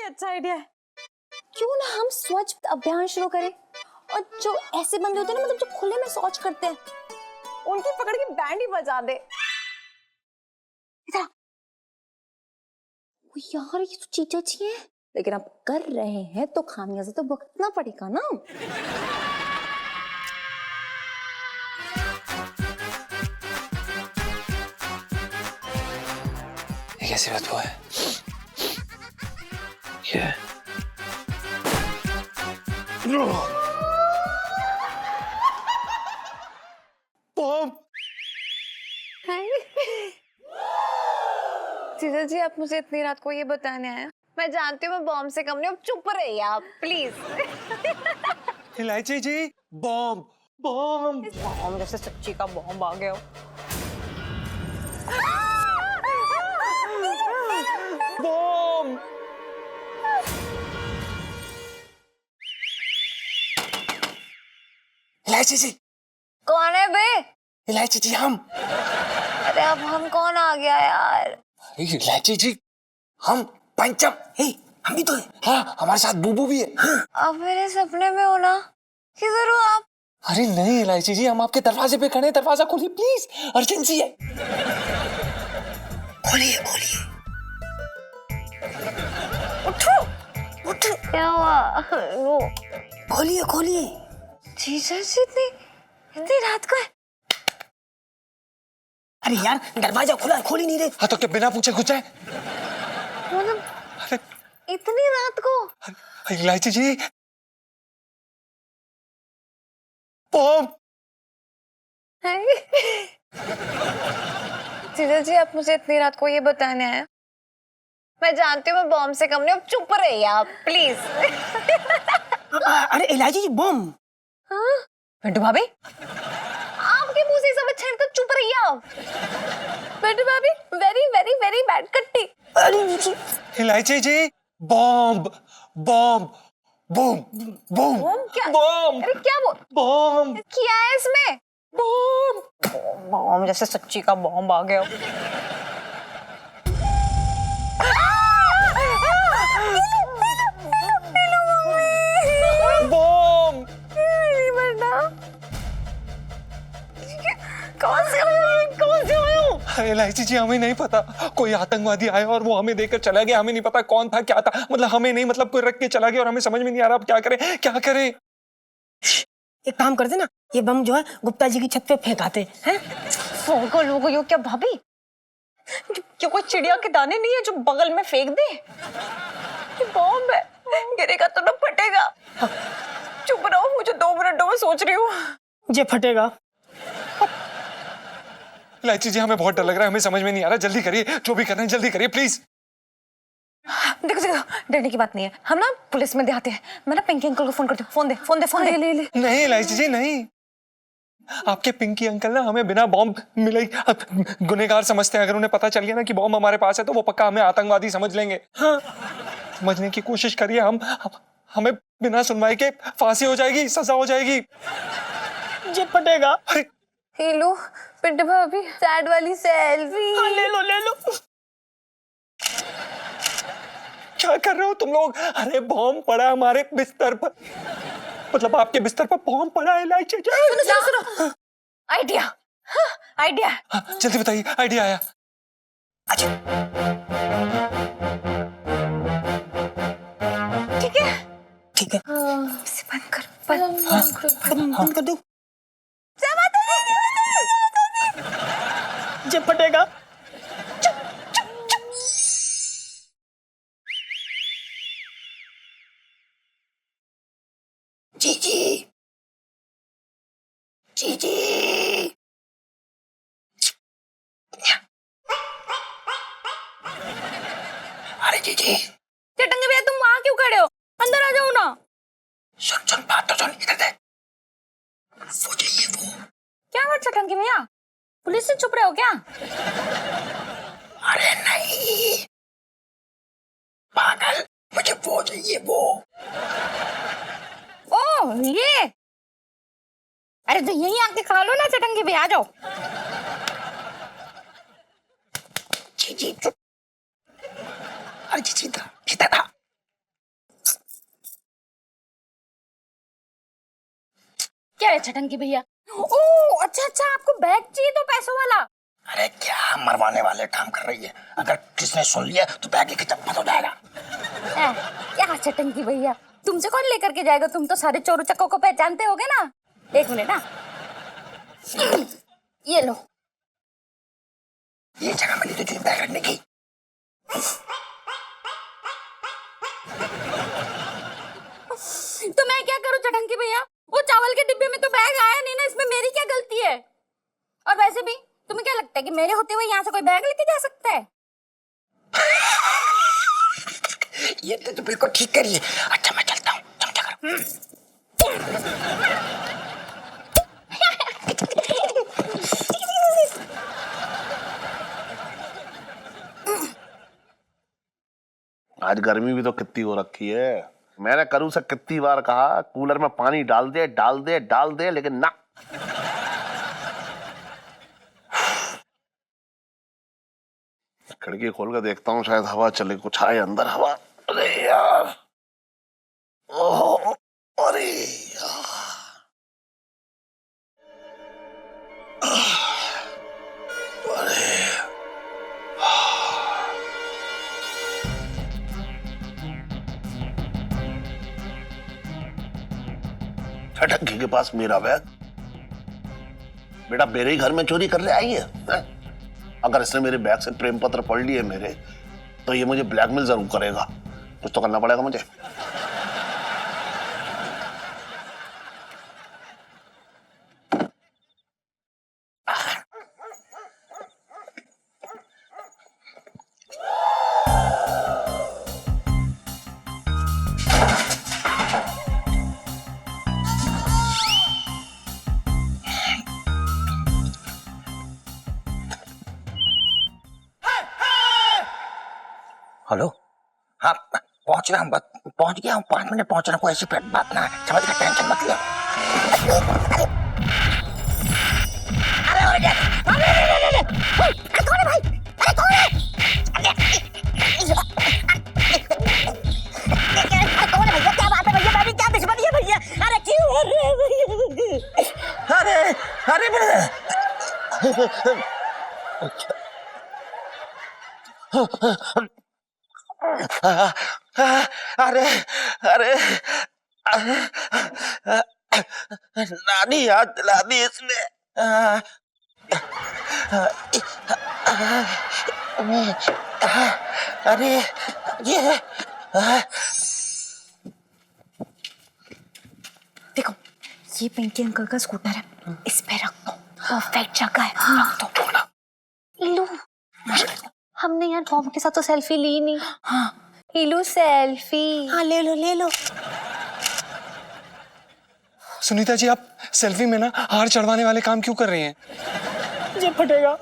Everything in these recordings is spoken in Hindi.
अच्छा आइडिया है। क्यों ना हम स्वच्छ अभियान शुरू करें और जो ऐसे बंदे होते हैं ना, मतलब जो खुले में शौच करते हैं, उनकी पकड़ के बैंड ही बजा दे। इधर यार, ये तो चीज अच्छी है, लेकिन अब कर रहे हैं तो खामियाजा तो भुगतना पड़ेगा ना। ये कैसी बदबू है? ये बम। जीजा जी, आप मुझे इतनी रात को ये बताने आए? मैं जानती हूँ मैं बॉम्ब से कम नहीं, अब चुप रहिए आप प्लीज। इलायची जी, बम बम बॉम्ब जैसे सच्ची का बॉम्ब आ गया हो। बम। इलायची जी, कौन है बे? इलायची जी हम। अरे अब हम कौन आ गया यार? इलायची जी, हम पंचम। हम भी तो है। हाँ, हमारे साथ बूबू भी है। हाँ। अब मेरे सपने में हो ना? किधर हो आप? अरे नहीं इलायची जी, हम आपके दरवाजे पे खड़े हैं, दरवाजा खोलिए प्लीज, अर्जेंसी है। खोलिए खोलिए। उठो उठो। क्या हुआ? वो खोलिए खोलिए। जीजा जी, इतनी रात को है? अरे यार, दरवाजा खुला है, खोल ही नहीं रहे। हाँ तो क्या बिना पूछे घुस जाए? मतलब अरे इतनी रात को? इलायची जी, बम। जीजा जी, आप मुझे इतनी रात को ये बताने आए? मैं जानती हूँ मैं बॉम्ब से कम नहीं, अब चुप रहिए आप प्लीज। अरे इलायची जी, बम। हाँ? पिंटू भाभी, आपके मुंह से सब अच्छा तो चुप रहिए आप। पिंटू भाभी, वेरी वेरी वेरी बैड कट्टी। Ilaichi ji, bomb bomb boom boom. Bomb क्या? बॉम्ब। अरे क्या वो बॉम्ब क्या है इसमें? बॉम्ब। बॉम्ब जैसे सच्ची का बॉम्ब आ गया। बॉम्ब। कौन से आयो? इलायची जी, हमें नहीं पता, कोई आतंकवादी आया और वो हमें देकर चला गया। हमें नहीं पता कौन था क्या था, मतलब हमें नहीं, मतलब कोई रख के चला गया और हमें समझ में नहीं आ रहा अब क्या करें क्या करें। एक काम करते ना, ये बम जो है गुप्ता जी की छत पे फेंकाते हैं। पागल हो गई हो क्या भाभी? क्या कोई चिड़िया के दाने नहीं है जो बगल में फेंक दे? ये बॉम्ब है, गिरेगा तो ना फटेगा। चुप रहो, मुझे 2 मिनट दो, मैं सोच रही हूँ। जे फटेगा। इलायची जी, हमें बहुत डर लग रहा है, हमें समझ में नहीं आ रहा, जल्दी करिए, जो भी करना है जल्दी करिए प्लीज। देखो देखो, डरने की बात नहीं है, हम ना पुलिस में दिखाते हैं। मैं ना पिंकी अंकल को फोन करती हूँ। फोन दे। ले। नहीं इलायची जी नहीं, आपके पिंकी अंकल ना हमें बिना बॉम्ब मिले गुनहगार समझते हैं। अगर उन्हें पता चल गया ना कि बॉम्ब हमारे पास है तो वो पक्का हमें आतंकवादी समझ लेंगे। हाँ, समझने की कोशिश करिए, हमें बिना सुनवाई के फांसी हो जाएगी, सजा हो जाएगी। जे फटेगा। अरे हेलो पिंटू भाभी, सैड वाली सेल्फी। हाँ, ले लो। क्या कर रहे हो तुम लोग? अरे बॉम्ब पड़ा हमारे बिस्तर पर, मतलब आपके बिस्तर पर बॉम्ब पड़ा है इलायची जी। सुनो, आइडिया। आइडिया। हाँ, जल्दी बताइए, आइडिया आया। अच्छा ठीक है। इसे बंद कर, बंद कर दो। जे फटेगा। जी। अरे जी। चटंगे भैया, तुम वहां क्यों खड़े हो? अंदर आ जाओ ना। सुन बात तो सुन, इधर देख। वो चाहिए वो। क्या बात चटंगे भैया, पुलिस से छुप रहे हो क्या? अरे नहीं पागल, मुझे वो चाहिए वो। ओह ये, अरे तो यहीं आके खा लो ना चटंगे भैया, आ जाओ। जी। अरे जी, सीधा था। क्या है छटंकी भैया? ओ अच्छा अच्छा, आपको बैग चाहिए तो पैसों वाला। अरे क्या मरवाने वाले काम कर रही है, अगर किसने सुन लिया तो बैग लेके चप्पल हो जाएगा। क्या छटंकी भैया, तुमसे कौन लेकर के जाएगा? तुम तो सारे चोरों चक्कों को पहचानते होगे ना। एक मिनट ना, ये लो। ये जगह मिली तुझे बैग रखने की। तो मैं क्या करूं छटंकी भैया? वो चावल के डिब्बे में तो बैग आया नहीं ना, इसमें मेरी क्या गलती है? और वैसे भी तुम्हें क्या लगता है कि मेरे होते हुए यहाँ से कोई बैग लेके जा सकता है? ये तो बिल्कुल ठीक करी है। अच्छा मैं चलता हूँ, चमचा करो। आज गर्मी भी तो कितनी हो रखी है। मैंने करूँ से कितनी बार कहा कूलर में पानी डाल दे डाल दे डाल दे, लेकिन ना। खिड़की खोल कर देखता हूँ, शायद हवा चले, कुछ आए अंदर हवा। अरे यार, ओह अरे यार, छटंकी के पास मेरा बैग। बेटा मेरे ही घर में चोरी कर ले आई है, हैं? अगर इसने मेरे बैग से प्रेम पत्र पढ़ लिए मेरे, तो ये मुझे ब्लैकमेल जरूर करेगा। कुछ तो करना पड़ेगा मुझे। हेलो, हाँ पहुंच गया हूँ, पहुंच गया हूँ, 5 मिनट पहुंच रहा हूँ। ऐसी बात ना है, समझ गया, टेंशन मत लिया। कौन है भाई? अरे कौन है? कौन है भैया? क्या बात है भैया? मेरी क्या दुश्मनी है भैया? अरे क्यों? अरे अरे अरे अरे नानी याद दिला दी इसने। अरे ये देखो, ये पिंकी अंकल का स्कूटर है, इस पे रख दो, परफेक्ट जगह है, रख दो। लो, हमने यार बॉम्ब के साथ तो सेल्फी ली नहीं। हाँ लो सेल्फी। हाँ ले लो ले लो। सुनीता जी, आप सेल्फी में ना हार चढ़वाने वाले काम क्यों कर रही हैं? ये फटेगा।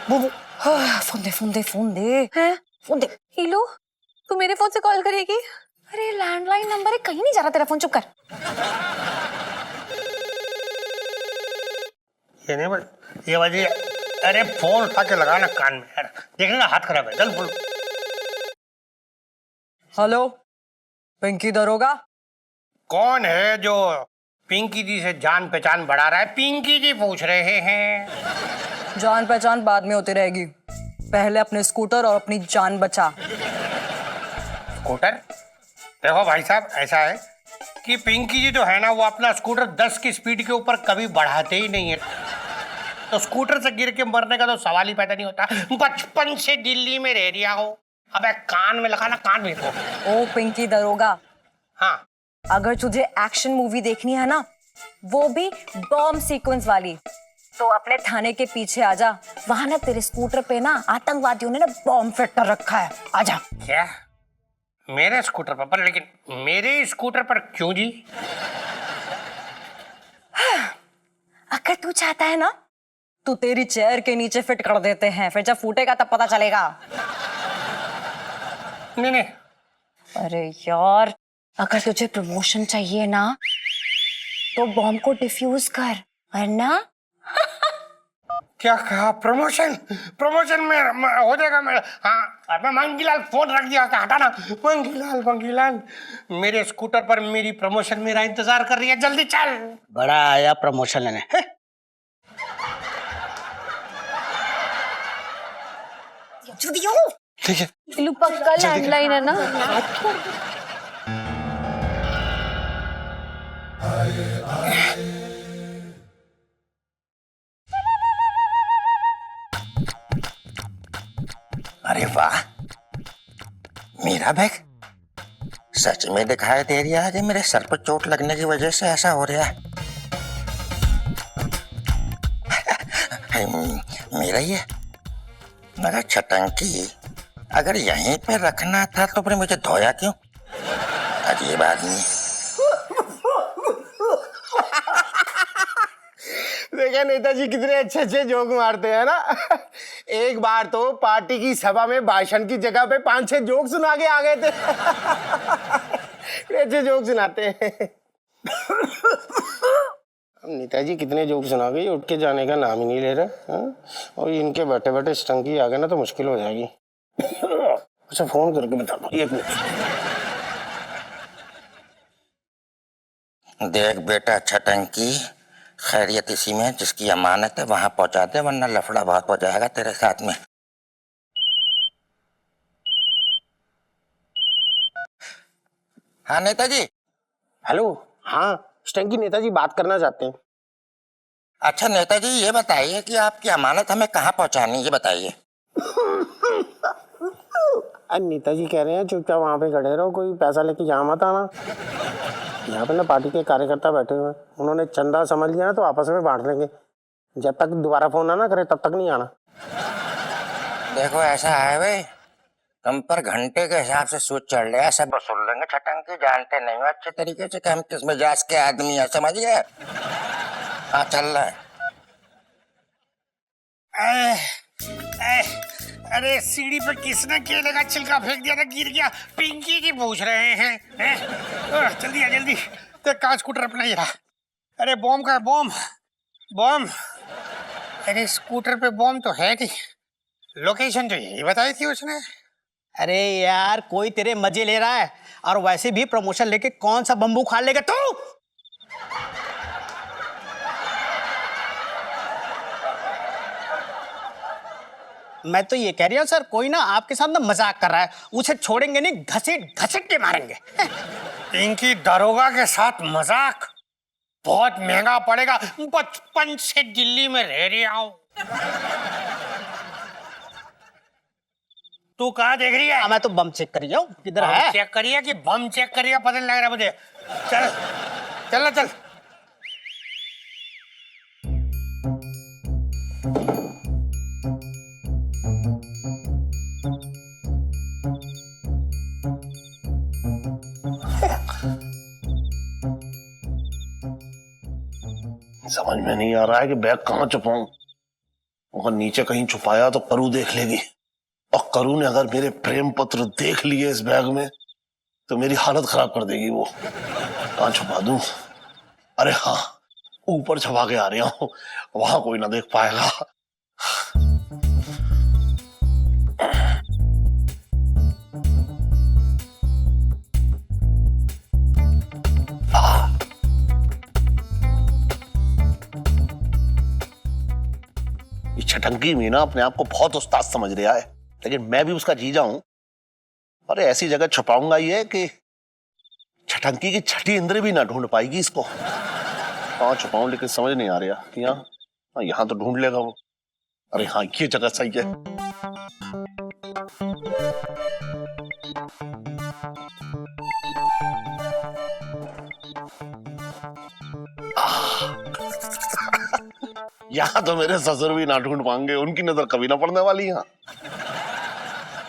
वो हाँ, फोन दे हैं, फोन दे। हीलो, तू मेरे फोन से कॉल करेगी? अरे लैंडलाइन नंबर है, कहीं नहीं जा रहा तेरा फोन, चुप कर। ये नहीं बस ये बजी। अरे फोन उठा के लगाना कान में यार, देखने का हाथ खराब है। चल बोलो। हेलो, पिंकी दरोगा। कौन है जो पिंकी जी से जान पहचान बढ़ा रहा है? पिंकी जी पूछ रहे हैं। जान पहचान बाद में होती रहेगी, पहले अपने स्कूटर और अपनी जान बचा। स्कूटर? देखो भाई साहब, ऐसा है कि पिंकी जी जो है ना, वो अपना स्कूटर 10 की स्पीड के ऊपर कभी बढ़ाते ही नहीं है। तो स्कूटर से गिर के मरने का तो सवाल ही पैदा नहीं होता। बचपन से दिल्ली में रह रिया हो। अबे कान में लगाना, कान में लगाओ। ओ पिंकी दरोगा, हाँ अगर तुझे एक्शन मूवी देखनी है ना, वो भी बॉम्ब सीक्वेंस वाली, तो अपने थाने के पीछे आजा। वहां ना तेरे स्कूटर पे ना आतंकवादियों ने ना बॉम्ब फिट कर रखा है, आजा। क्या मेरे स्कूटर पर? लेकिन मेरे स्कूटर पर क्यों जी? अगर तू चाहता है ना, तो तेरी चेयर के नीचे फिट कर देते हैं, फिर जब फूटेगा तब पता चलेगा। नहीं नहीं, अरे यार, अगर तुझे प्रमोशन चाहिए ना, तो बॉम्ब को डिफ्यूज कर, वरना क्या कहा? प्रमोशन? प्रमोशन में हो जाएगा मेरा? हाँ, अबे मंगीलाल फोन रख दिया था, हटाना। मंगीलाल, मंगीलाल, मेरे स्कूटर पर मेरी प्रमोशन मेरा इंतजार कर रही है, जल्दी चल। बड़ा आया प्रमोशन लेने। ठीक है बिल्लू पक्का लैंडलाइन है ना? अरे वाह, मेरा बैग सच में दिखाई दे रहा है। मेरे सर पर चोट लगने की वजह से ऐसा हो रहा है। मेरा ये मगर छटंकी अगर यहीं पे रखना था तो फिर मुझे धोया क्यों? अजीब आदमी। देखा नेताजी कितने अच्छे अच्छे जोक मारते हैं ना। एक बार तो पार्टी की सभा में भाषण की जगह पे 5-6 जोक सुना के आ गए थे। अच्छे जोक सुनाते हैं। नेताजी कितने जोक सुना गए, उठ के जाने का नाम ही नहीं ले रहे। और इनके बैठे बैठे स्टंकी आ गए ना तो मुश्किल हो जाएगी। अच्छा फोन करके बता दो, 1 मिनट। देख बेटा छटंकी, खैरियत इसी में, जिसकी अमानत है वहां पहुंचा दे, वरना लफड़ा बहुत हो जाएगा तेरे साथ में। हाँ नेताजी। हेलो, हाँ स्टंकी नेताजी बात करना चाहते हैं। अच्छा नेताजी, ये बताइए कि आपकी अमानत हमें कहाँ पहुंचानी, ये बताइए। अरे नेताजी कह रहे हैं चुपचाप वहाँ पे खड़े रहो, कोई पैसा लेके यहाँ मत आना। यहाँ पे ना पार्टी के कार्यकर्ता बैठे हुए हैं, उन्होंने चंदा समझ लिया ना तो आपस में बांट लेंगे। जब तक दोबारा फोन ना करे तब तक नहीं आना। देखो ऐसा है भाई, तुम पर घंटे के हिसाब से सूद चढ़ रहा है, सब वसूल लेंगे। छटंकी जानते नहीं हो अच्छे तरीके से कि हम किस मिजाज के आदमी है, समझ गए? हाँ चल रहा है। अरे सीढ़ी पे किसने केले का छिलका फेंक दिया था, गिर गया। पिंकी जी पूछ रहे हैं, जल्दी आ जल्दी। तो कहाँ स्कूटर अपना ही रहा। अरे बॉम्ब का बॉम्ब, बॉम्ब। अरे स्कूटर पे बॉम्ब तो है नहीं, लोकेशन तो यही बताई थी उसने। अरे यार कोई तेरे मजे ले रहा है, और वैसे भी प्रमोशन लेके कौन सा बम्बू खा लेगा तू? मैं तो ये कह रही हूँ सर, कोई ना आपके साथ ना मजाक कर रहा है, उसे छोड़ेंगे नहीं, घसीट घसीट के मारेंगे। इनकी दरोगा के साथ मजाक बहुत महंगा पड़ेगा। बचपन से दिल्ली में रह रहा हूं। तू कहाँ देख रही है? मैं तो बम चेक कर रही हूँ, किधर बम है? चेक करिए कि बम चेक करिए, पता नहीं लग रहा मुझे। चल चल ना चल। समझ में नहीं आ रहा है कि बैग कहाँ छुपाऊं। अगर नीचे कहीं छुपाया तो करू देख लेगी, और करू ने अगर मेरे प्रेम पत्र देख लिए इस बैग में तो मेरी हालत खराब कर देगी वो। कहाँ छुपा दूं? अरे हाँ, ऊपर छुपा के आ रहा हूं, वहां कोई ना देख पाएगा। छटंकी मीना अपने आप को बहुत उस्ताद समझ रहा है, लेकिन मैं भी उसका जीजा हूं। अरे ऐसी जगह छुपाऊंगा ये कि छटंकी की छठी इंद्र भी ना ढूंढ पाएगी इसको। कहाँ छुपाऊं लेकिन समझ नहीं आ रहा। यहाँ यहाँ तो ढूंढ लेगा वो। अरे हाँ, ये जगह सही है। यहाँ तो मेरे ससुर भी ना ढूंढ पाएंगे, उनकी नजर कभी ना पड़ने वाली यहाँ।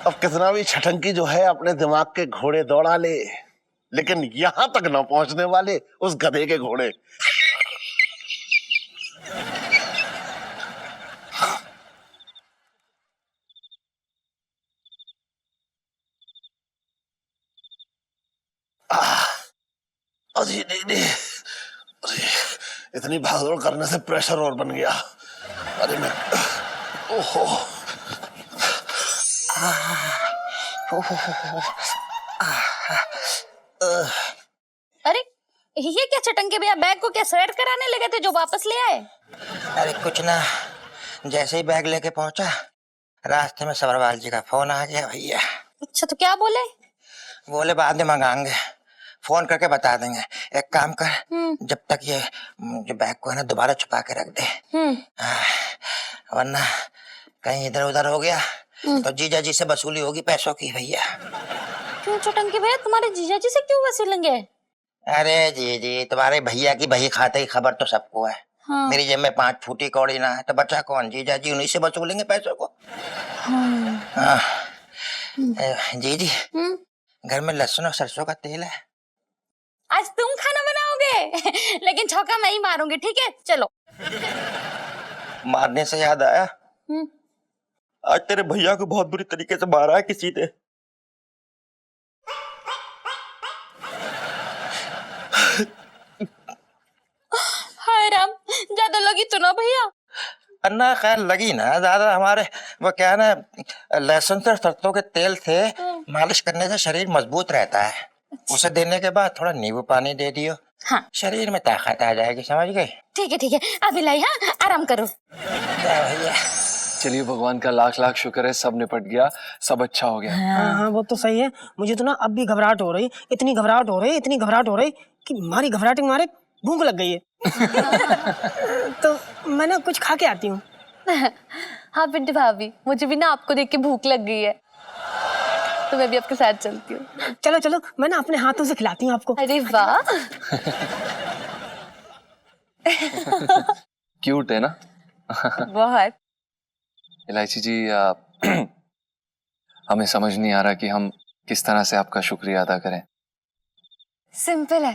अब कितना भी छटंकी जो है अपने दिमाग के घोड़े दौड़ा ले, लेकिन यहां तक ना पहुंचने वाले उस गधे के घोड़े। अरे नहीं नहीं, अरे इतनी भागदौड़ करने से प्रेशर और बन गया। अरे मैं ओहो अरे ये क्या चटंके भैया, बैग को क्या सैर कराने लगे थे जो वापस ले आए? अरे कुछ ना, जैसे ही बैग लेके पहुंचा रास्ते में सबरवाल जी का फोन आ गया भैया। अच्छा, तो क्या बोले? बोले बाद में मंगाएंगे, फोन करके बता देंगे। एक काम कर, जब तक ये जो बैग को है ना दोबारा छुपा के रख दे, वरना कहीं इधर उधर हो गया तो जीजा जी से वसूली होगी पैसों की भैया। क्यों चटंके भैया, तुम्हारे जीजा जी से क्यों वसूलेंगे? अरे जी तुम्हारे भैया की बही खाते की खबर तो सबको है। हाँ। मेरी जेब में 5 फूटी कौड़ी ना है तो बचा कौन? जीजा जी उन्हीं से वसूलेंगे पैसों को। हाँ। जी घर में लहसुन और सरसों का तेल है। आज तुम खाना बनाओगे लेकिन छौका मैं ही मारूंगी, ठीक है? चलो। मारने से याद आया, आज तेरे भैया को बहुत बुरी तरीके से मारा है किसी ने। हाय राम, ज्यादा लगी तो ना भैया? अन्ना खैर लगी ना ज्यादा, हमारे वो क्या ना लहसुन से सरसों के तेल से मालिश करने से शरीर मजबूत रहता है। उसे देने के बाद थोड़ा नींबू पानी दे दियो, हाँ। शरीर में ताकत आ जाएगी, समझ गई? ठीक है अभी लाई, हाँ आराम करो। भैया चलिए भगवान का लाख लाख शुक्र है, सब निपट गया, सब अच्छा हो गया। हाँ वो तो सही है। मुझे तो ना अब भी घबराहट हो रही, इतनी घबराहट हो रही कि मारी घबराहट के मारे भूख लग गई है। तो मैं ना कुछ खा के आती हूँ। हाँ पिंटू भाभी, मुझे भी ना आपको देख के भूख लग गई है, तो मैं भी आपके साथ चलती हूँ। चलो मैं ना अपने हाथों से खिलाती हूँ आपको। अरे वाह। क्यूट है ना? बहुत। इलायची जी हमें समझ नहीं आ रहा कि हम किस तरह से आपका शुक्रिया अदा करें। सिंपल है,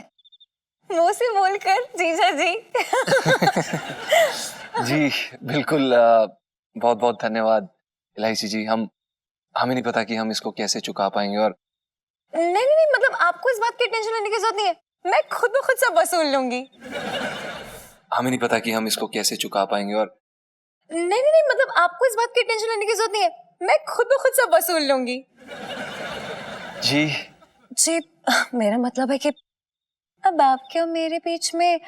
मुंह से बोलकर जीजा जी। जी बिल्कुल, बहुत बहुत धन्यवाद इलायची जी। हमें नहीं पता कि हम इसको कैसे चुका पाएंगे। और नहीं, मतलब आपको इस बात की टेंशन लेने की जरूरत नहीं है, मैं खुद ब खुद सब वसूल लूंगी। हमें नहीं पता कि हम इसको कैसे चुका पाएंगे। और नहीं, मतलब आपको इस बात की टेंशन लेने की जरूरत नहीं है, मैं खुद ब खुद सब वसूल लूंगी। जी मेरा मतलब है कि अब आपके और मेरे बीच में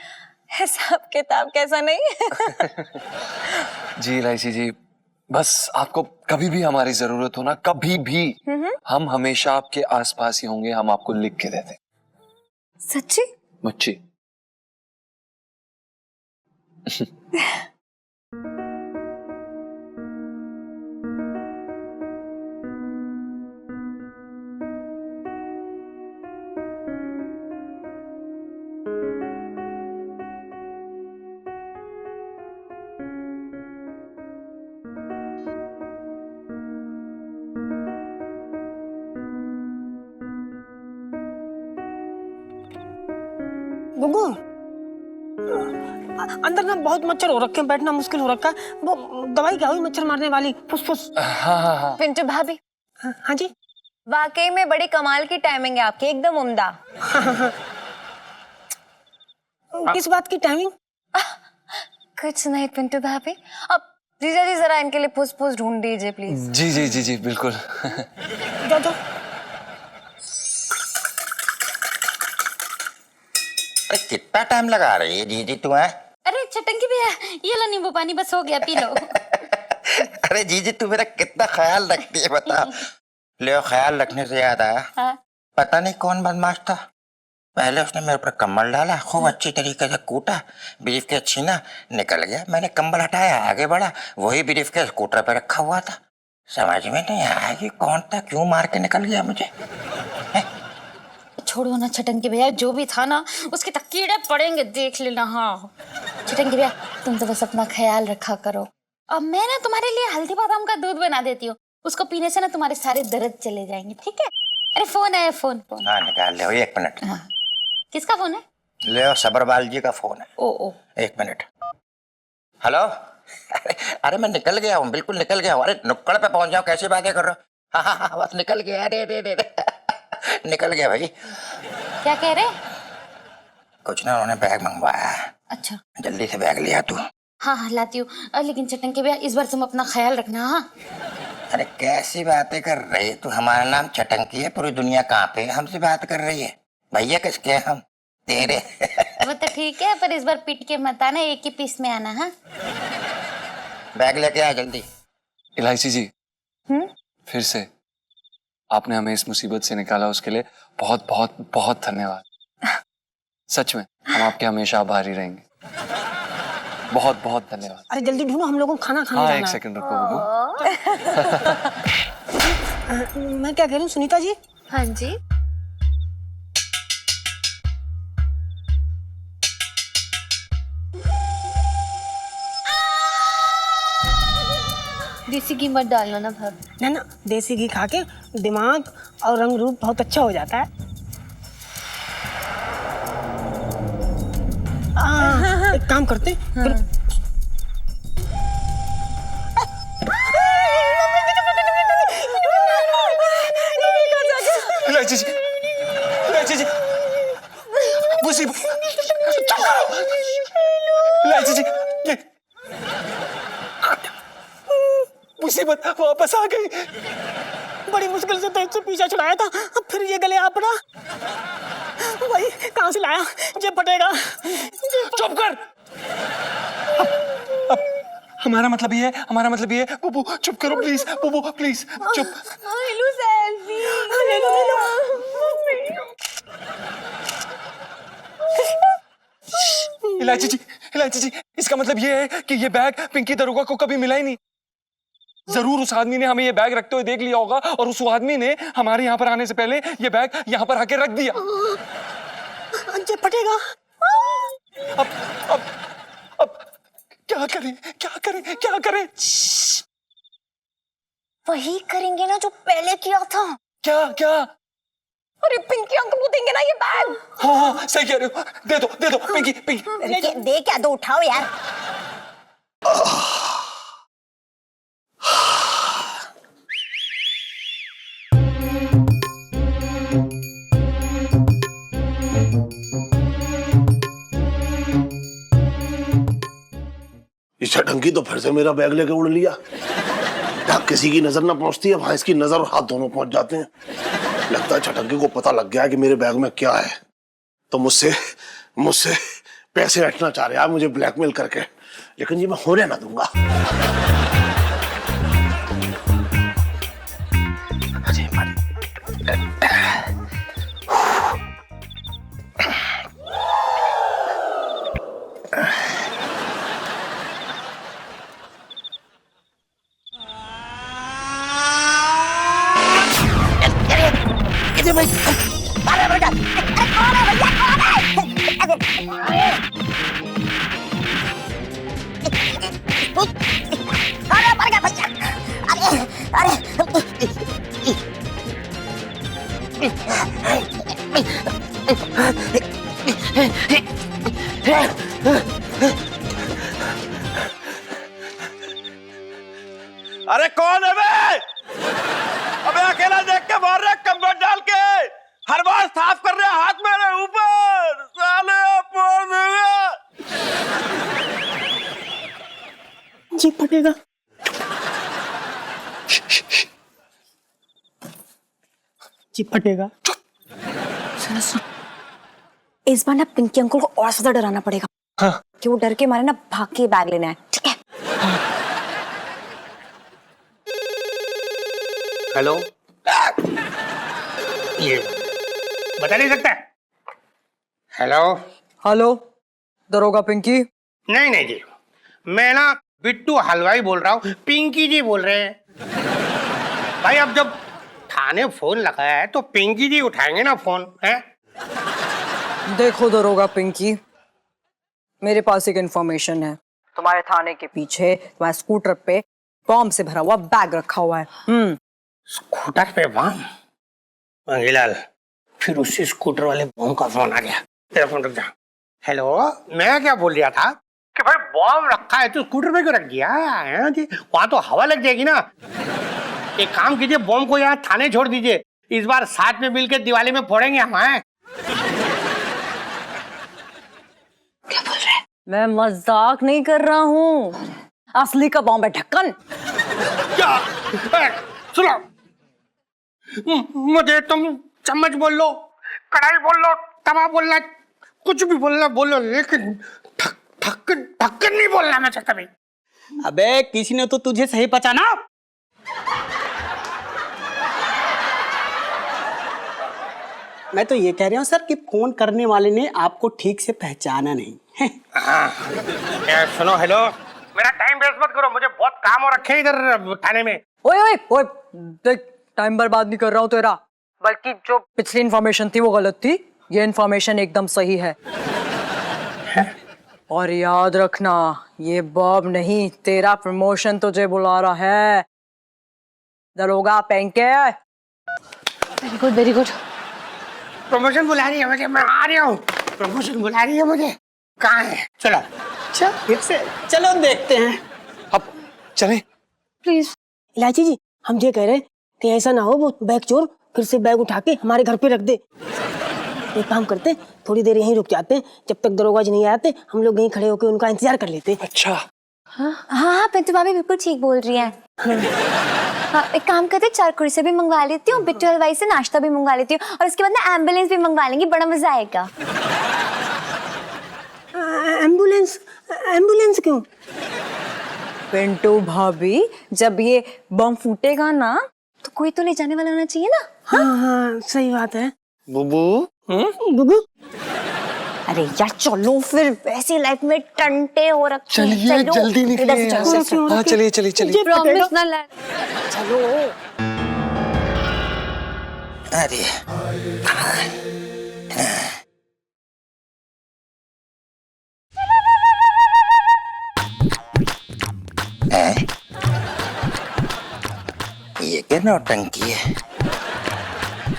हिसाब किताब कैसा नहीं। जी इलायची जी, बस आपको कभी भी हमारी जरूरत हो ना, कभी भी, हम हमेशा आपके आसपास ही होंगे। हम आपको लिख के देते। सच्ची? मुच्ची। गुग्गू, अंदर ना बहुत मच्छर हो रखे हैं, बैठना मुश्किल हो रखा है। वो दवाई क्या हुई मच्छर मारने वाली? फुसफुस। हाँ। पिंटू भाभी, हाँ जी। वाकई में बड़ी कमाल की टाइमिंग है आपकी, एकदम उम्दा। किस बात की टाइमिंग? कुछ नहीं पिंटू भाभी, अब जीजा जी जरा इनके लिए फुसफुस ढूंढ दीजिए प्लीज। जी बिल्कुल। जाओ। अरे कितना टाइम लगा रही है जी तू है? अरे चटंकी भैया, ये लो नींबू पानी, बस हो गया, पी लो। अरे जी तू मेरा कितना ख्याल रखती है बता। ले ख्याल रखने से याद आया, हाँ? पता नहीं कौन बदमाश था, पहले उसने मेरे ऊपर कंबल डाला, खूब अच्छी तरीके से कूटा, ब्रीफ केस छीना, निकल गया। मैंने कंबल हटाया, आगे बढ़ा, वही ब्रीफ केस स्कूटर पे रखा हुआ था। समझ में नहीं आया कि कौन था, क्यों मार के निकल गया मुझे। छोड़ो ना चटंकी भैया, जो भी था ना उसके तक कीड़े पड़ेंगे, देख लेना। हाँ चटंकी भैया, तुम तो बस अपना ख्याल रखा करो। अब मैं ना तुम्हारे लिए हल्दी बादाम का दूध बना देती हूँ, उसको पीने से ना तुम्हारे सारे दर्द चले जाएंगे, ठीक है? अरे फोन है, फोन। हाँ निकाल ले, 1 मिनट। हाँ। किसका फोन है? ले सबरवाल जी का फोन है। ओ 1 मिनट। हेलो। अरे मैं निकल गया हूँ, बिल्कुल निकल गया हूँ। अरे नुक्कड़ पे पहुंच जाओ, कैसी बातें कर रहे हो? हाँ बस निकल गया। अरे निकल गया भाई। क्या कह रहे? कुछ ना, उन्होंने बैग मंगवाया है। अच्छा, जल्दी से बैग लिया तू। हाँ हाँ लाती हूँ। लेकिन चटंके भैया इस बार तुम अपना ख्याल रखना। हाँ अरे कैसी बातें कर रही है तू? हमारा नाम चटंकी है, पूरी दुनिया कहाँ पे हमसे बात कर रही है? भैया किसके हैं हम? तेरे। वो तो ठीक है, पर इस बार पिट के मत आना, एक ही पीस में आना। हाँ बैग लेके आ जल्दी। इलायची जी, फिर से आपने हमें इस मुसीबत से निकाला, उसके लिए बहुत बहुत बहुत धन्यवाद। सच में हम आपके हमेशा आभारी रहेंगे। बहुत बहुत धन्यवाद। अरे जल्दी ढूंढो, हम लोगों को खाना खाने हाँ जाना एक है। सेकंड रुको बबू। मैं क्या कह रही हूँ सुनीता जी, हाँ जी। देसी घी मत डालना ना भाभी। ना देसी घी खा के दिमाग और रंग रूप बहुत अच्छा हो जाता है। एक काम करते फिर इलायची जी, इलायची जी, मुसीबत, चुप करो। इलायची जी, ये मुसीबत वापस आ गई। बड़ी मुश्किल से तेज से पीछा छुड़ाया था, अब फिर ये गले आ पड़ा। भाई कहाँ से लाया? ये फटेगा। चुप कर। अब हमारा मतलब ये है, हमारा मतलब ये है। बुबू चुप करो प्लीज, बुबू प्लीज चुप। Hello selfie. ले लो, ले लो। इलायची जी, इलायची जी, इसका मतलब ये है कि ये बैग पिंकी दरोगा को कभी मिला ही नहीं। जरूर उस आदमी ने हमें ये बैग रखते हुए देख लिया होगा और उस आदमी ने हमारे यहाँ पर आने से पहले ये बैग यहाँ पर आके रख दिया। ये फटेगा। अब क्या करें, क्या करें, क्या करें? वही करेंगे ना जो पहले किया था। क्या क्या? अरे पिंकी अंकल को देंगे ना ये बैग। हाँ हाँ सही कह रहे हो, दे दो पिंकी पिंकी। दे क्या दो, उठाओ यार। इस चटंकी तो फिर से मेरा बैग लेके उड़ लिया। जहाँ किसी की नजर ना पहुंचती है वहां इसकी नजर और हाथ दोनों पहुंच जाते हैं। लगता है चटंकी को पता लग गया है कि मेरे बैग में क्या है, तो मुझसे पैसे हटना चाह रहा है, मुझे ब्लैकमेल करके, लेकिन ये मैं होने ना दूंगा। अरे कौन है बे? अबे अकेला देख के मार रहा है, कंबल डाल के हर बार साफ कर रहे हाथ मेरे ऊपर, साले फोड़ देगा। ये फटेगा। ये फटेगा। सुनो सुनो, इस बार ना पिंकी अंकल को और ज्यादा डराना पड़ेगा। हाँ। कि वो डर के मारे ना भाग के बैग लेना है, ठीक है? हेलो, ये बता नहीं सकता। हेलो हेलो, दरोगा पिंकी। नहीं नहीं जी, मैं ना बिट्टू हलवाई बोल रहा हूँ, पिंकी जी बोल रहे हैं। भाई अब जब थाने फोन लगाया है तो पिंकी जी उठाएंगे ना फोन, है? देखो दरोगा पिंकी, मेरे पास एक इंफॉर्मेशन है। तुम्हारे थाने के पीछे तुम्हारे स्कूटर पे बॉम्ब से भरा हुआ बैग रखा हुआ है। स्कूटर पे बम? मंगीलाल, फिर उसी स्कूटर वाले बॉम्ब का फोन आ गया। तेरा फोन रख जा। हेलो, मैं क्या बोल रहा था कि भाई बॉम्ब रखा है तो स्कूटर पे क्यों रख दिया है जी? वहां तो हवा लग जाएगी ना। एक काम कीजिए, बॉम्ब को यहाँ थाने छोड़ दीजिए, इस बार साथ में मिलकर दिवाली में फोड़ेंगे हम। हैं? क्या बोल रहे हैं? मैं मजाक नहीं कर रहा हूँ, असली का बॉम्ब है ढक्कन। क्या? सुनो, मुझे तुम चम्मच बोल लो, कढ़ाई बोल लो, तवा बोलना, कुछ भी बोलो, लेकिन ढक्कन ढक्कन नहीं बोलना मुझे कभी। अबे किसी ने तो तुझे सही पहचाना। मैं तो ये कह रहा हूँ सर कि फोन करने वाले ने आपको ठीक से पहचाना नहीं है। सुनो, हेलो, मेरा टाइम वेस्ट मत करो, मुझे बहुत काम हो रखे इधर थाने में। ओए ओए ओए, देख टाइम बर्बाद नहीं कर रहा हूँ तेरा, बल्कि जो पिछली इन्फॉर्मेशन थी वो गलत थी, ये इन्फॉर्मेशन एकदम सही है। और याद रखना, ये बॉब नहीं, तेरा प्रमोशन तुझे बुला रहा है, दरोगा पेंके। Very good very good. Promotion बुला रही है मुझे, मैं आ रहा हूँ। प्रमोशन बुला रही है मुझे, कहाँ है? चलो अच्छा फिर से चलो देखते हैं। अब चलें? प्लीज। इलायची जी, हम ये कह रहे हैं कि ऐसा ना हो वो बैग चोर फिर से बैग उठा के हमारे घर पे रख दे। एक काम करते, थोड़ी देर यहीं रुक जाते, जब तक दरोगा जी नहीं आते हम लोग यहीं खड़े होकर उनका इंतजार कर लेते। अच्छा। हाँ हाँ, पिंटू भाभी बिल्कुल ठीक बोल रही है। हाँ, एक काम करते, 4 कुर्सी भी मंगवा लेती हूँ, बिट्टू हलवाई से नाश्ता भी मंगवा लेती हूँ, और उसके बाद ना एम्बुलेंस भी मंगवा लेंगे, बड़ा मजा आएगा। एम्बुलेंस? एम्बुलेंस क्यों? पिंटू भाभी, जब ये बम फूटेगा ना तो कोई तो ले जाने वाला होना चाहिए ना। हाँ हाँ सही बात है। बुबू, बुबू, अरे यार चलो फिर, वैसे लाइफ में टंटे हो रखे हैं। चलिए चलो, जल्दी इधर निकलिए से यहाँ चलो, से। हाँ चलिए चलिए चलिए। प्रॉमिस ना ला। चलो। अरे ये क्या नौटंकी है?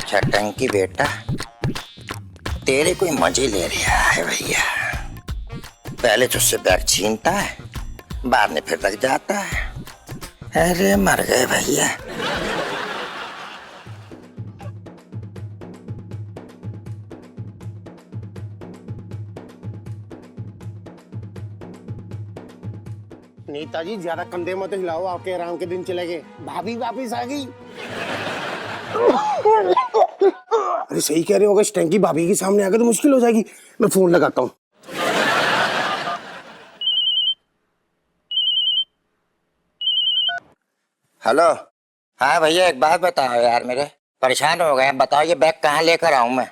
छटंकी बेटा, तेरे कोई मजे ले रहा है भैया। पहले तुझसे बैग छीनता है, बाद में फिर रख जाता है। अरे मर गए भैया। नेताजी ज्यादा कंधे मत हिलाओ, आपके आराम के दिन चले गए। भाभी वापिस आ गई। अरे सही कह रहे हो, अगर टंकी भाभी के सामने आ गई तो मुश्किल हो जाएगी। मैं फोन लगाता हूँ। हेलो, हाँ भैया एक बात बताओ यार, मेरे परेशान हो गए। बताओ ये बैग कहाँ लेकर आऊं मैं?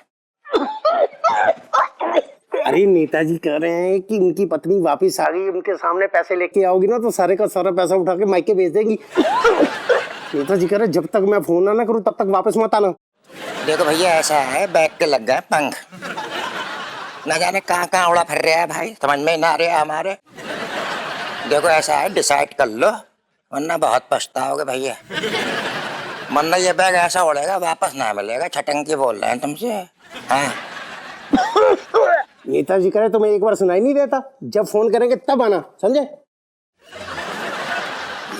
अरे नेताजी कह रहे हैं कि उनकी पत्नी वापिस आ गई, उनके सामने पैसे लेके आओगी ना तो सारे का सारा पैसा उठा के मायके भेज देंगी। नेताजी कह रहे जब तक मैं फोन ना करूं तब तक वापस मत आना। देखो भैया ऐसा है, बैग के लग गए पंख, न जाने कहाँ कहाँ उड़ा फिर रहा है भाई, समझ में ना आ रहा है हमारे। देखो ऐसा है, डिसाइड कर लो वरना बहुत पछताओगे भैया। वरना ये बैग ऐसा उड़ेगा वापस ना मिलेगा। छटंकी बोल रहे हैं तुमसे। हाँ नेताजी कह रहे तुम्हें एक बार सुनाई नहीं देता, जब फोन करेंगे तब आना, समझे?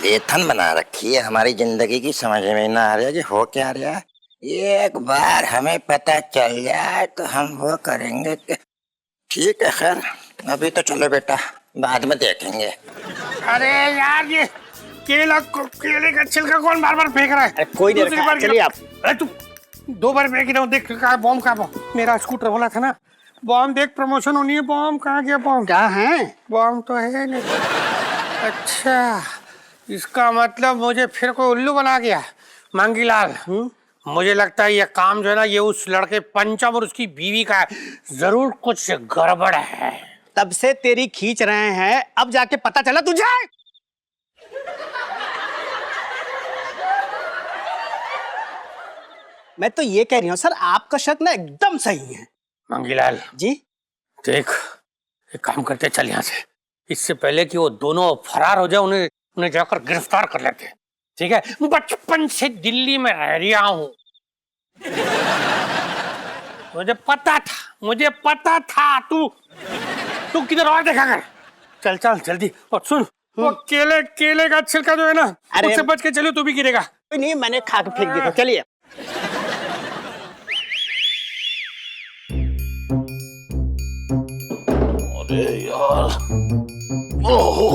लेथन बना रखी है हमारी जिंदगी की, समझ में ना आ रहा है कि हो क्या रहा है। एक बार हमें पता चल जाए तो हम वो करेंगे। ठीक है खैर, अभी तो चलो बेटा, बाद में देखेंगे। अरे यार ये केले का छिलका कौन बार बार फेंक रहा है? कोई नहीं रखा है, चलिए आप। अरे तू 2 बार फेंक रहा हूँ, देख कहाँ बॉम्ब का बॉम्ब। मेरा स्कूटर बोला था ना बॉम्ब, देख प्रमोशन होनी है। बॉम्ब कहाँ गया? बॉम्ब क्या है? बॉम्ब तो है नहीं। अच्छा, इसका मतलब मुझे फिर कोई उल्लू बना गया मांगीलाल। मुझे लगता है ये काम जो है ना, ये उस लड़के पंचम और उसकी बीवी का है। जरूर कुछ गड़बड़ है। तब से तेरी खींच रहे हैं, अब जाके पता चला तुझे। मैं तो ये कह रही हूँ सर, आपका शक ना एकदम सही है। मांगीलाल जी देख, एक काम करते, चल यहाँ से, इससे पहले कि वो दोनों फरार हो जाए, उन्हें जाकर गिरफ्तार कर लेते। ठीक है? बचपन से दिल्ली में रह रहा हूँ, मुझे पता था तू किधर और देखा कर। चल चल जल्दी। और सुन, वो केले का छिलका जो है ना, उससे बच के चलियो, तू भी गिरेगा। कोई नहीं, मैंने खा के फेंक दिया। चलिए। अरे अरे यार, ओहो,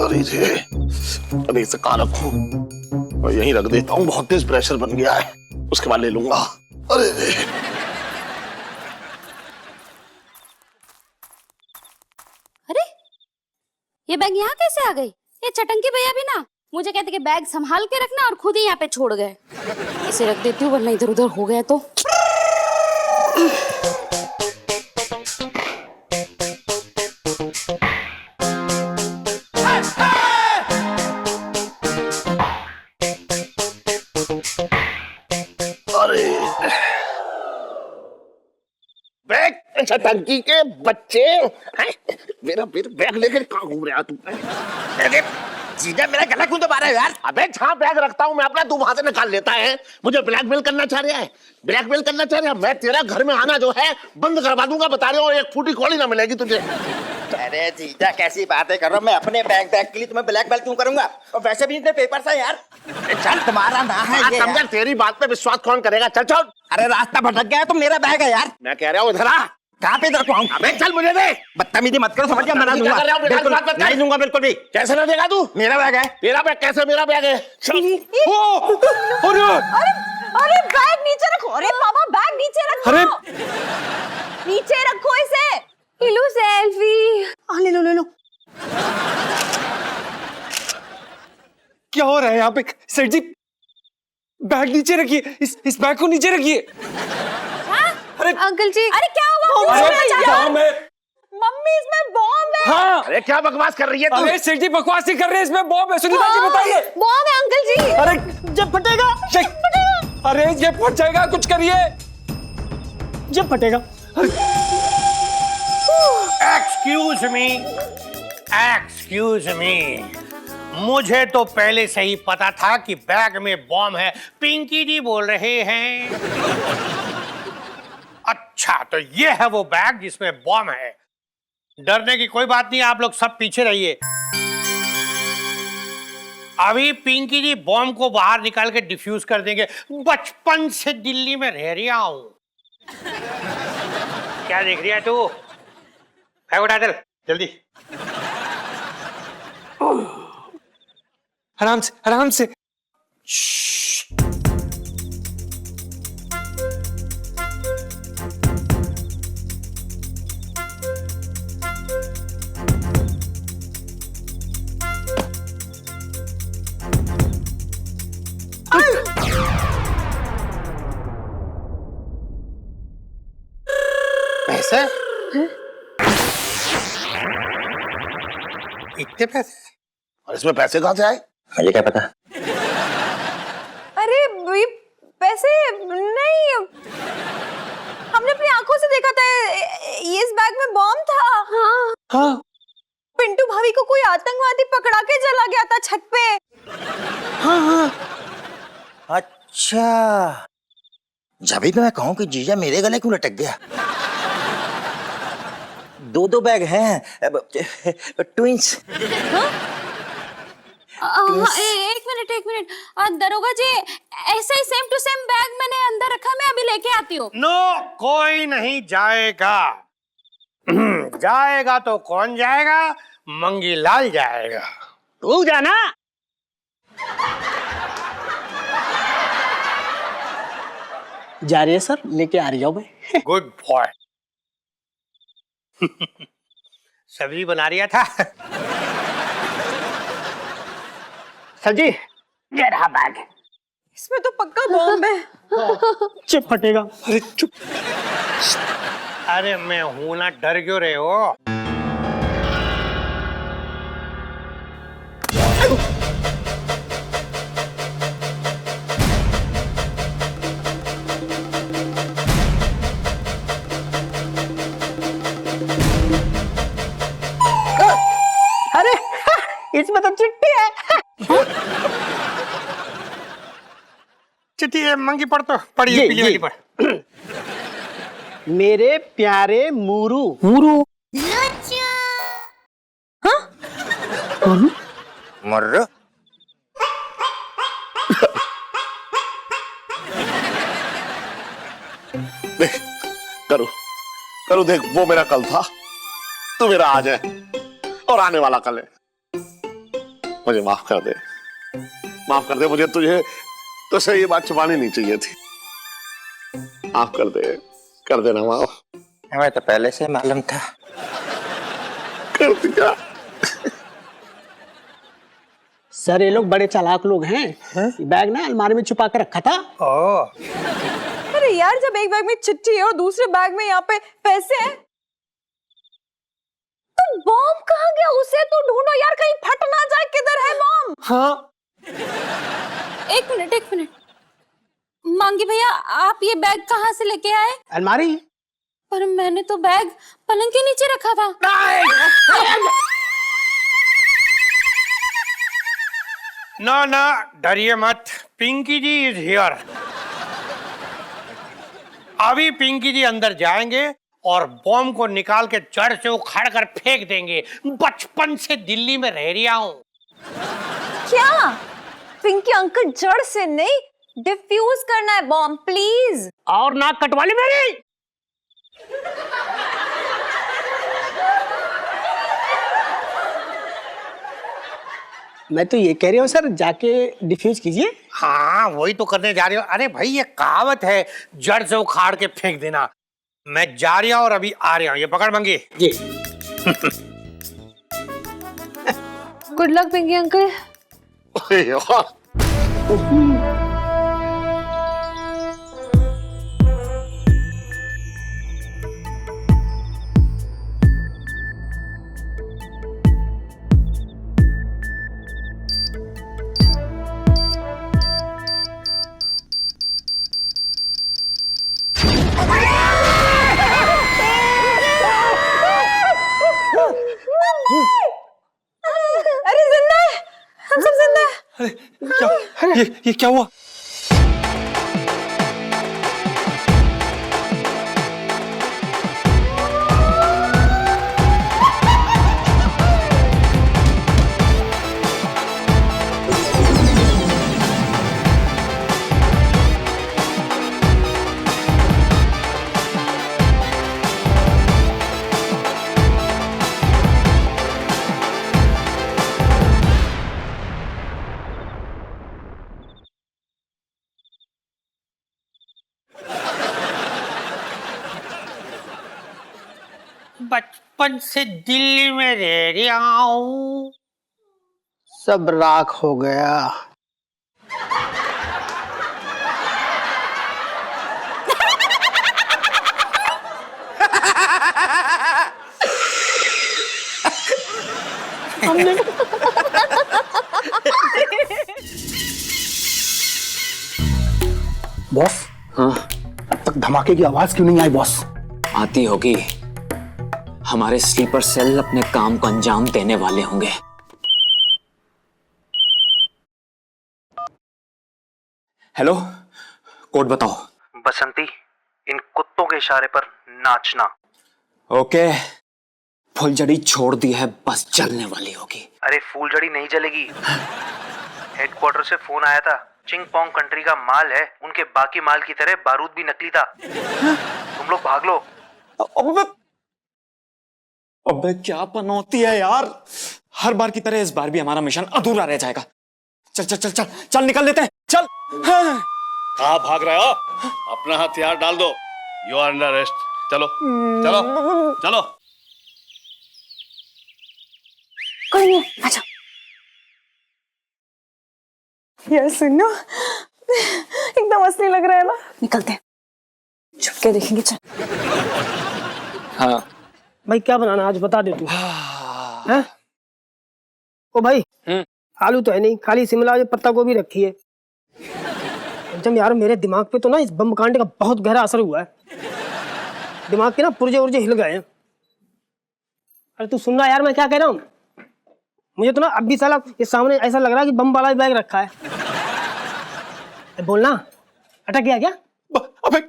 अरे रे, अरे इसे कहाँ रखूं? मैं यहीं रख देता हूँ, बहुत तेज प्रेशर बन गया है, उसके बाद ले लूंगा। अरे रे, अरे ये बैग यहाँ कैसे आ गई? ये चटंकी भैया भी ना मुझे कहते कि बैग संभाल के रखना और खुद ही यहाँ पे छोड़ गए। इसे रख देती हूँ वरना इधर उधर हो गया तो। अरे बैग, अच्छा टंकी के बच्चे हैं? मेरा बैग लेकर कहाँ घूम रहा तू? अरे जीजा, मेरा गला क्यों दबा रहा है यार? अबे जहाँ बैग रखता हूँ मैं अपना, तू वहां से निकाल लेता है। मुझे ब्लैकमेल करना चाह रहा है, ब्लैकमेल करना चाह रहा है। मैं तेरा घर में आना जो है बंद करवा दूंगा, बता रहे हो, एक फूटी कौड़ी ना मिलेगी तुझे। अरे जीजा कैसी बातें कर रहा हूँ मैं? अपने बैग के लिए तुम्हें ब्लैकमेल क्यों करूंगा? और वैसे भी इतने पेपर्स हैं यार। चल, तुम्हारा ना है ये समझा, तेरी बात पे विश्वास कौन करेगा? चल चल। अरे रास्ता भटक गया है तो मेरा बैग है यार। मैं कह रहा हूँ इधर आ। कहाँ पे इधर को आऊँ? अबे चल, मुझे दे। बदतमीजी मत करो, समझ गया? मैं ना क्या दूंगा, कर रहा हूँ? बिल्कुल बात मत कर। नहीं दूंगा, बिल्कुल भी। कैसे ना देगा तू? मेरा बैग है। तेरा बैग कैसे मेरा बैग है? अरे अरे बैग नीचे रखो। अरे बाबा, बैग नीचे रखो। अरे नीचे रखो इसे। हिलू सेल्फी। ले लो ले लो। क्या हो रहा है यहाँ पे? सेठ जी, बैग नीचे रखिए, इस बैग को नीचे रखिए। अरे अंकल जी, अरे क्या हुआ? अरे बॉम्ब है। मम्मी, इसमें बॉम्ब है। हाँ। अरे क्या बकवास कर रही है तू? अरे सेठ जी बकवास नहीं कर रहे, इसमें बॉम्ब है। सुनीता जी बताइए। बॉम्ब है अंकल जी। अरे जब फटेगा, अरे ये फट जाएगा, कुछ करिए। जब फटेगा। एक्सक्यूज मी, मुझे तो पहले से ही पता था कि बैग में बॉम्ब है। पिंकी जी बोल रहे हैं। अच्छा, तो ये है वो बैग जिसमें बॉम्ब है। डरने की कोई बात नहीं, आप लोग सब पीछे रहिए। अभी पिंकी जी बॉम्ब को बाहर निकाल के डिफ्यूज कर देंगे। बचपन से दिल्ली में रह रहा हूं। क्या देख रही है तू? बैग उठा, चल जल्दी। आराम से, आराम से। पैसे? इतने पैसे? और इसमें पैसे कहाँ से आए? मुझे क्या पता? अरे ये पैसे नहीं, हमने अपनी आंखों से देखा था। ये इस बैग में बॉम्ब था। हाँ हाँ। पिंटू भाभी को कोई आतंकवादी पकड़ा के चला गया था छत पे। हाँ हाँ। अच्छा, जब भी मैं कहूँ कि जीजा मेरे गले क्यों लटक गया? दो बैग हैं, ट्विंस। एक मिनट दरोगा जी, ऐसा ही सेम टू सेम बैग मैंने अंदर रखा, मैं अभी लेके आती हूँ। नो, कोई नहीं जाएगा। जाएगा तो कौन जाएगा? मंगीलाल जाएगा। तू जाना। जा रही है सर, लेके आ रही हूँ मैं। Good boy. सब्जी बना रहा था। सर जी, ये रहा बैग। इसमें तो पक्का बॉम्ब है। जब फटेगा। अरे चुप। अरे मैं हूं ना, डर क्यों रहे हो? अरे इसमें तो चिट्ठी है। चिट्ठी है, मंगी पढ़ तो पढ़िए, पीली वाली पढ़। मेरे प्यारे मूरू। मर्र? देख, करो देख, वो मेरा कल था, तू मेरा आज है और आने वाला कल है। मुझे माफ कर दे, माफ कर दे। मुझे तुझसे ये बात छुपानी नहीं चाहिए थी। माफ कर दे, कर देना माफ। हमें तो पहले से मालूम था। कर दिया। सर ये लोग बड़े चालाक लोग हैं। ये बैग ना अलमारी में छुपा के रखा था। अरे यार, जब एक बैग में चिट्ठी है और दूसरे बैग में यहाँ पे पैसे हैं, तो बॉम्ब कहाँ गया? उसे तो ढूंढो यार, कहीं फट ना जाए। किधर है बॉम्ब? हाँ, एक मिनट मांगी भैया, आप ये बैग कहाँ से लेके आए? अलमारी। पर मैंने तो बैग पलंग के नीचे रखा था। ना ना, डरिए मत। पिंकी जी इज हियर। अभी पिंकी जी अंदर जाएंगे और बॉम्ब को निकाल के जड़ से उखाड़ कर फेंक देंगे। बचपन से दिल्ली में रह रहा हूं। क्या? पिंकी अंकल, जड़ से नहीं, डिफ्यूज करना है बॉम्ब, प्लीज। और नाक कटवा ले मेरी। मैं तो ये कह रही हूँ सर, जाके डिफ्यूज कीजिए। हाँ, वही तो करने जा रही हूँ। अरे भाई, ये कहावत है, जड़ से उखाड़ के फेंक देना। मैं जा रहा हूँ और अभी आ रहा हूँ। ये पकड़ मंगी जी। Good luck Pinky uncle. अरे जिंदा है, हम सब जिंदा है। अरे क्या, ये क्या हुआ? बचपन से दिल्ली में रह रहा हूँ। सब राख हो गया। बॉस, हाँ, अब तक धमाके की आवाज क्यों नहीं आई बॉस? आती होगी। हमारे स्लीपर सेल अपने काम को अंजाम देने वाले होंगे। हेलो, कोड बताओ। बसंती, इन कुत्तों के इशारे पर नाचना। ओके, फुलझड़ी छोड़ दी है, बस जलने वाली होगी। अरे फूलझड़ी नहीं जलेगी। हेडक्वार्टर से फोन आया था, चिंग पोंग कंट्री का माल है, उनके बाकी माल की तरह बारूद भी नकली था। तुम लोग भाग लो। अबे क्या पनौती है यार, हर बार की तरह इस बार भी हमारा मिशन अधूरा रह जाएगा। चल चल चल चल चल, निकल लेते हैं, चल। कहाँ भाग रहे हो? अपना हथियार डाल दो। You are under arrest. चलो चलो चलो। कोई नहीं, आजा। यार सुनो, एकदम असली लग रहा है ना। निकलते हैं, छुप के देखेंगे। चल। हाँ भाई, क्या बनाना आज बता दे तू। हैं? ओ भाई, आलू तो है नहीं, खाली शिमला और पत्ता गोभी रखी है। जब यार मेरे दिमाग पे तो ना इस बम कांड का बहुत गहरा असर हुआ है। दिमाग के ना पुर्जे उर्जे हिल गए हैं। अरे तू सुन रहा यार मैं क्या कह रहा हूँ? मुझे तो ना अब भी साला ये सामने ऐसा लग रहा है कि बम वाला बैग रखा है। बोलना, अटक गया क्या? अबे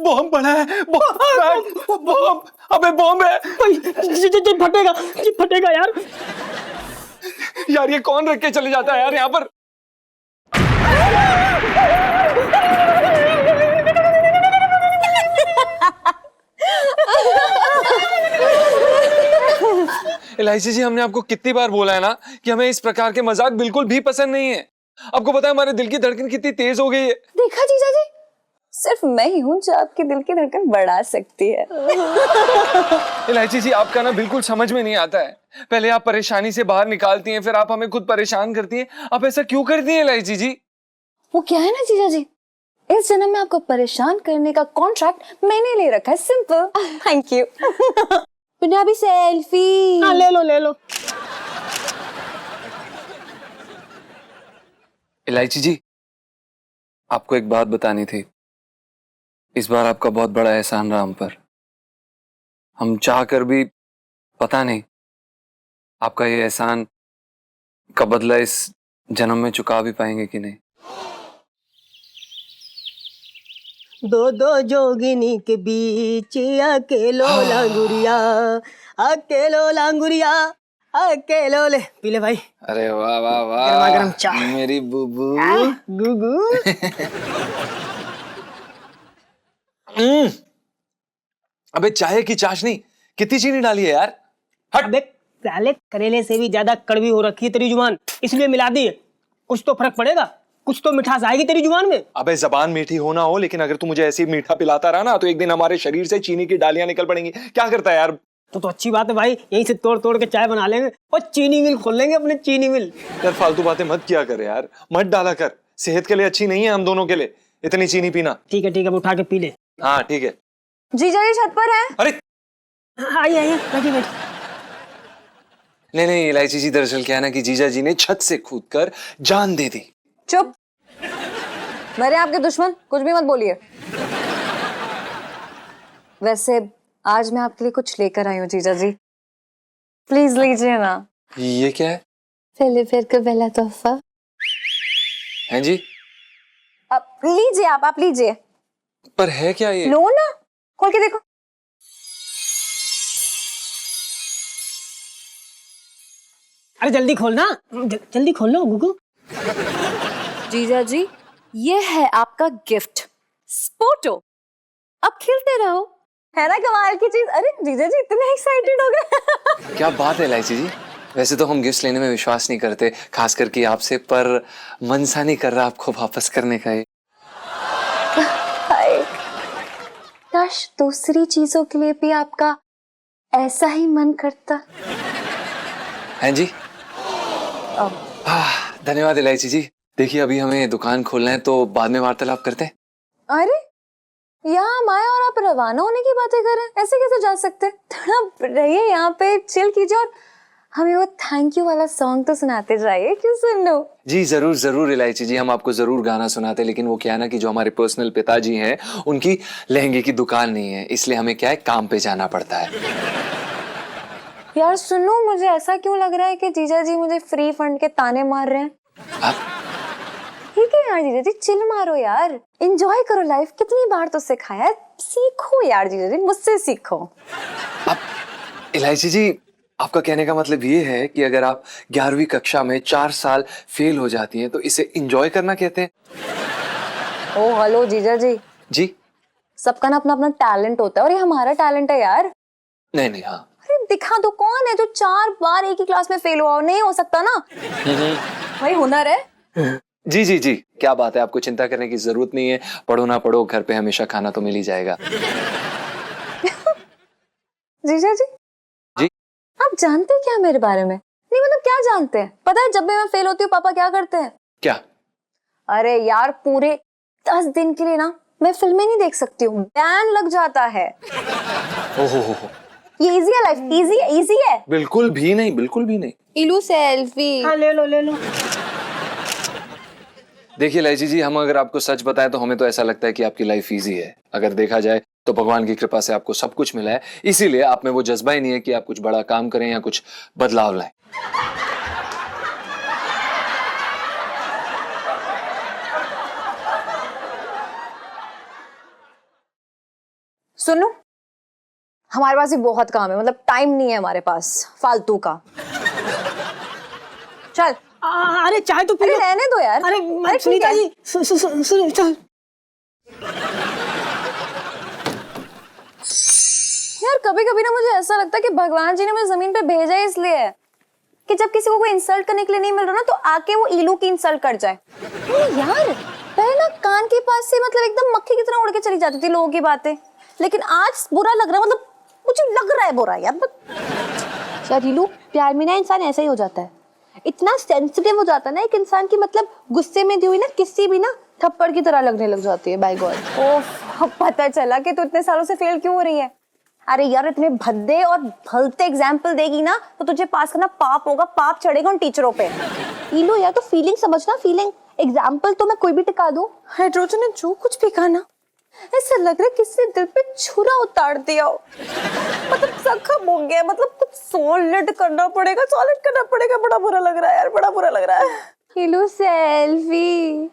बॉम्ब पड़ा है, बॉम्ब, अबे बॉम्ब है। जी फटेगा, जी फटेगा यार। यार ये कौन रख के चले जाता है यार यहाँ पर? इलायची जी, हमने आपको कितनी बार बोला है ना कि हमें इस प्रकार के मजाक बिल्कुल भी पसंद नहीं है। आपको पता है हमारे दिल की धड़कन कितनी तेज हो गई है। देखा जीजा जी, सिर्फ मैं ही हूँ जो आपके दिल की धड़कन बढ़ा सकती है। इलायची जी, आपका ना बिल्कुल समझ में नहीं आता है। पहले आप परेशानी से बाहर निकालती हैं, फिर आप हमें खुद परेशान करती हैं। आप ऐसा क्यों करती हैं इलायची जी? वो क्या है ना जीजा जी, इस जन्म में आपको परेशान करने का कॉन्ट्रैक्ट मैंने ले रखा है, simple. Thank you. Punjabi selfie. हाँ, ले लो ले लो। इलायची जी, आपको एक बात बतानी थी। इस बार आपका बहुत बड़ा एहसान रहा हम पर। हम चाह कर भी पता नहीं आपका ये एहसान का बदला इस जन्म में चुका भी पाएंगे कि नहीं। दो दो जोगिनी के बीच अकेलो लांगुरिया, अकेलो लांगुरिया, अकेलो ले। पी ले भाई। अरे वाह वाह वाह, गरमा गरम चाय। मेरी बुबू। गुगु। अबे चाय की चाशनी कितनी चीनी डाली है यार। हट बे साले, करेले से भी ज्यादा कड़वी हो रखी है तेरी जुबान, इसलिए मिला दी है। कुछ तो फर्क पड़ेगा, कुछ तो मिठास आएगी तेरी जुबान में। अबे जबान मीठी हो ना हो, लेकिन अगर तू मुझे ऐसे ही मीठा पिलाता रहा ना तो एक दिन हमारे शरीर से चीनी की डालियां निकल पड़ेंगी। क्या करता है यार? तो अच्छी बात है भाई, यहीं से तोड़ तोड़ के चाय बना लेंगे और चीनी मिल खोल लेंगे, अपने चीनी मिल। यार फालतू बातें मत किया कर यार, मत डाला कर, सेहत के लिए अच्छी नहीं है हम दोनों के लिए इतनी चीनी पीना। ठीक है उठा के पी ले। हाँ ठीक है। जीजा जी छत पर है। अरे आइए बैठिए। नहीं इलायची जी, दरअसल क्या है ना कि जीजा जी ने छत से कूदकर जान दे दी। चुप, मेरे आपके दुश्मन, कुछ भी मत बोलिए। वैसे आज मैं आपके लिए कुछ लेकर आई हूँ जीजा जी, प्लीज लीजिए ना। ये क्या है? फिर का पहला तोहफा हैं जी? आप लीजिए, आप लीजिए। पर है क्या ये? लो ना, खोल के देखो। अरे जल्दी खोलना, जल्दी खोल लो गुगु। जीजा जी, ये है आपका गिफ्ट, स्पोर्टो। अब खेलते रहो, है ना कमाल की चीज। अरे जीजा जी इतने एक्साइटेड हो गए। क्या बात है इलायची जी। वैसे तो हम गिफ्ट लेने में विश्वास नहीं करते, खास करके आपसे, पर मन सा नहीं कर रहा आपको वापस करने का। काश दूसरी चीजों के लिए भी आपका ऐसा ही मन करता। हैं जी? धन्यवाद इलायची जी। देखिए अभी हमें दुकान खोलना है तो बाद में वार्तालाप करते हैं। अरे यहाँ हम आए और आप रवाना होने की बातें कर रहे हैं, ऐसे कैसे जा सकते? थोड़ा रहिए यहाँ पे, चिल कीजिए और हमें वो थैंक यू वाला सॉन्ग तो सुनाते जाइए। क्यों सुनो? जी जरूर इलायची जी, हम आपको जरूर गाना सुनाते, लेकिन वो क्या है ना कि जो हमारे पर्सनल पिताजी हैं उनकी लहंगे की दुकान नहीं है, इसलिए हमें क्या है काम पे जाना पड़ता है। यार सुनो, मुझे ऐसा क्यों लग रहा है कि जीजा जी मुझे फ्री फंड के ताने मार रहे हैं। ठीक है यार जीजा जी, चिल मारो यार, एंजॉय करो लाइफ। कितनी बार तो सिखाया है, सीखो यार जीजा जी, मुझसे सीखो। अब इलायची जी, आपका कहने का मतलब ये है कि अगर आप 11वीं कक्षा में 4 साल फेल हो जाती हैं तो इसे एंजॉय करना कहते हैं? ओ हेलो जीजा जी। जी? सबका ना अपना अपना टैलेंट होता है और ये हमारा टैलेंट है यार। नहीं हाँ। अरे दिखा दो, कौन है जो 4 बार एक ही क्लास में फेल हुआ? नहीं हो सकता ना, वही हुनर है। जी, क्या बात है, आपको चिंता करने की जरूरत नहीं है। पढ़ो ना पढ़ो, घर पे हमेशा खाना तो मिल ही जाएगा। जीजा जी, आप जानते क्या मेरे बारे में? नहीं मतलब क्या जानते हैं? पता है जब भी मैं फेल होती हूँ पापा क्या करते हैं? क्या? अरे यार पूरे 10 दिन के लिए ना मैं फिल्में नहीं देख सकती हूँ, बैन लग जाता है। ओहो, ये इजी है लाइफ, इजी है। बिल्कुल भी नहीं। इलू सेल्फी। हाँ ले लो। देखिए इलायची जी, हम अगर आपको सच बताएं तो हमें तो ऐसा लगता है कि आपकी लाइफ इजी है। अगर देखा जाए तो भगवान की कृपा से आपको सब कुछ मिला है, इसीलिए आप में वो जज्बा ही नहीं है कि आप कुछ बड़ा काम करें या कुछ बदलाव लाएं। सुनो, हमारे पास भी बहुत काम है, मतलब टाइम नहीं है हमारे पास फालतू का। चल। अरे चाय तो पी लो। रहने दो यार। अरे सुनीता जी, सुन चल। यार कभी कभी ना मुझे ऐसा लगता है कि भगवान जी ने मुझे जमीन पे भेजा ही इसलिए है कि जब किसी को कोई इंसल्ट करने के लिए नहीं मिल रहा ना तो आके वो ईलू की इंसल्ट कर जाए। यार पहले ना कान के पास से मतलब एकदम मक्खी की तरह उड़ के चली जाती थी लोगों की बातें, लेकिन आज बुरा लग रहा है, मतलब मुझे लग रहा है बुरा यार। ईलू प्यार में ना इंसान ऐसा ही हो जाता है, इतना सेंसिटिव हो जाता है ना एक इंसान की, मतलब गुस्से में दी हुई ना किसी भी ना थप्पड़ की तरह लगने लग जाती है। Bye God. ओह पता चला कि तू इतने सालों से फेल क्यों हो रही है। अरे यार इतने भद्दे और भलते एग्जाम्पल देगी ना तो तुझे पास करना पाप होगा, पाप चढ़ेगा उन टीचरों पे। ईलू यार तो फीलिंग समझना, फीलिंग। एग्जाम्पल तो मैं कोई भी टिका दूं, हाइड्रोजन ने जो कुछ भी कहा ना ऐसा लग रहा है किसी दिल पे छुरा उतार दिया हो, मतलब जख्म हो गया, मतलब कुछ सॉलिड करना पड़ेगा, सॉलिड करना पड़ेगा। बड़ा बुरा लग रहा है यार, बड़ा बुरा लग रहा है। ILU selfie.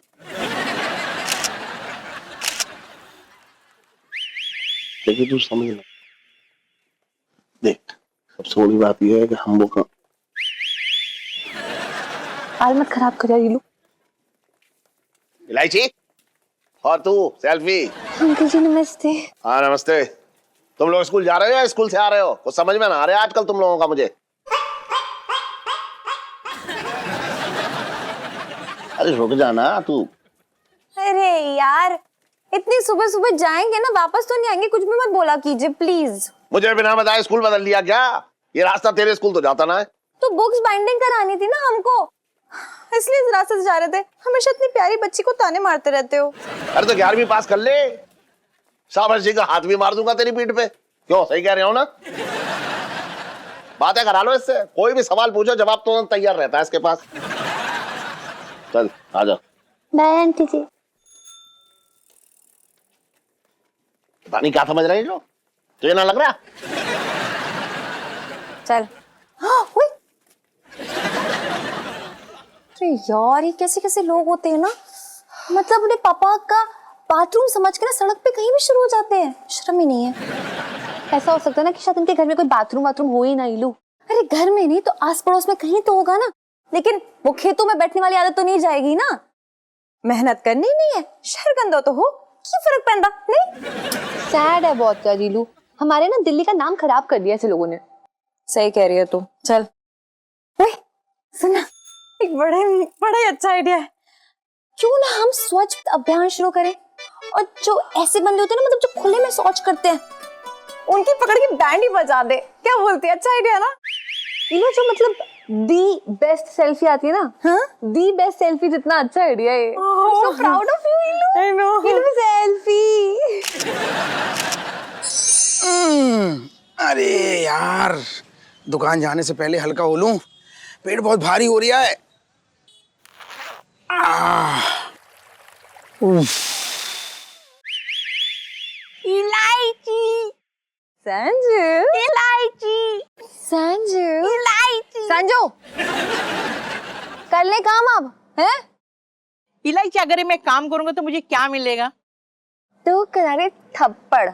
देखिए तू समझ ले, देख सबसे बड़ी बात यह है कि हम लोग हाल मत खराब कर यार ईलू। इलायची और तू सेल्फी। अंकल जी नमस्ते। हाँ नमस्ते। तुम लोग स्कूल जा रहे हो या स्कूल से आ रहे हो? कुछ समझ में ना आ रहा है आजकल तुम लोगों का मुझे। अरे रुक जाना तू। अरे यार इतनी सुबह सुबह जाएंगे ना, वापस तो नहीं आएंगे, कुछ भी मत बोला कीजिए प्लीज। मुझे बिना बताए स्कूल बदल दिया क्या? ये रास्ता तेरे स्कूल तो जाता ना है। तो बुक्स बाइंडिंग करानी थी ना हमको, इसलिए इस रास्ते से जा रहे थे। हमेशा इतनी प्यारी बच्ची को ताने मारते रहते हो। अरे तो 11वीं पास कर ले, शाबाश जी का हाथ भी मार दूंगा तेरी पीठ पे। क्यों, सही कह रहे हो ना? बातें करा लो इससे, कोई भी सवाल पूछो जवाब तो तैयार रहता है इसके पास। चल आ जा। बाय आंटी जी। पता नहीं क्या समझ रही हो, तुझे ना लग रहा? चल। अरे यार ये कैसे कैसे लोग होते हैं ना, मतलब अपने पापा का बाथरूम समझ के ना सड़क पे कहीं भी शुरू हो जाते हैं, शर्म ही नहीं है। ऐसा हो सकता है ना कि शायद इनके घर में कोई बाथरूम हो ही ना ईलू। अरे घर में नहीं तो आस पड़ोस में कहीं तो होगा ना, लेकिन वो खेतों में बैठने वाली आदत तो नहीं जाएगी ना। मेहनत करनी नहीं है, शहर गंदा तो हो, क्यों फर्क पैंदा नहीं। सैड है बहुत यार ईलू, हमारे ना दिल्ली का नाम खराब कर दिया ऐसे लोगों ने। सही कह रही है तू। चल सुना, एक बड़ा ही अच्छा आइडिया है, क्यों ना हम स्वच्छ अभियान शुरू करें और जो ऐसे बंदे होते हैं ना, मतलब जो खुले में शौच करते हैं, उनकी पकड़ के बैंड ही बजा दे। क्या बोलती है? अच्छा आइडिया ना। ये जो मतलब दी बेस्ट सेल्फी आती है ना, हाँ दी बेस्ट सेल्फी जितना अच्छा आइडिया है। सो प्राउड ऑफ यू ईलू। आई नो ईलू सेल्फी। अरे यार दुकान जाने से पहले हल्का हो लूं, पेट बहुत भारी हो रहा है। इलायची संजू, इलायची संजू, इलायची संजू, कर ले काम अब है। इलायची अगर मैं काम करूंगा तो मुझे क्या मिलेगा? तू करा रहे थप्पड़।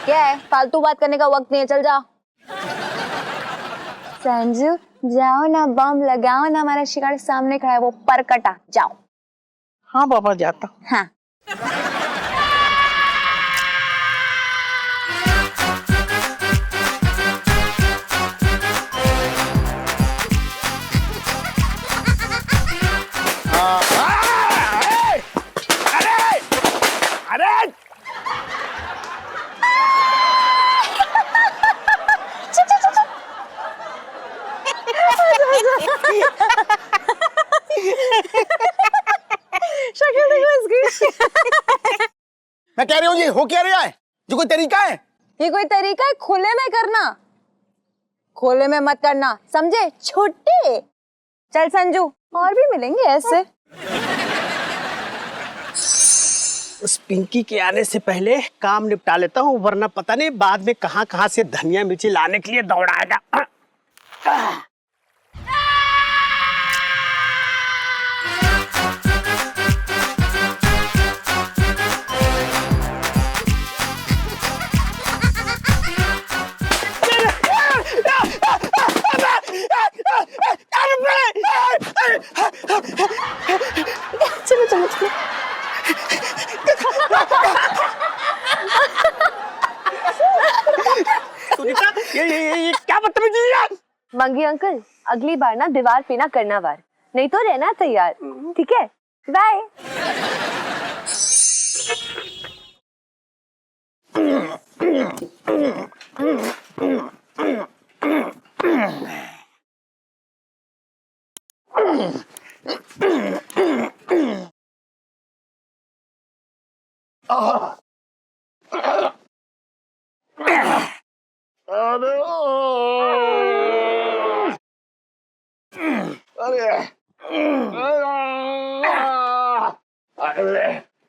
क्या है, फालतू बात करने का वक्त नहीं है, चल जा। संजू जाओ ना, बम लगाओ ना, हमारा शिकार सामने खड़ा है, वो परकटा, जाओ। हाँ बाबा जाता। हाँ मैं कह रही हूँ ये हो क्या रहा है? जो कोई तरीका है? ये कोई तरीका है खुले में करना? खोले में मत करना, समझे छोटे। चल संजू, और भी मिलेंगे ऐसे। उस पिंकी के आने से पहले काम निपटा लेता हूँ, वरना पता नहीं बाद में कहाँ से धनिया मिर्ची लाने के लिए दौड़ाएगा। चलो चलो चलो। ये क्या बदतमीजी है यार। मंगी अंकल, अगली बार ना दीवार पे ना करना वार, नहीं तो रहना तैयार, ठीक है? बाय।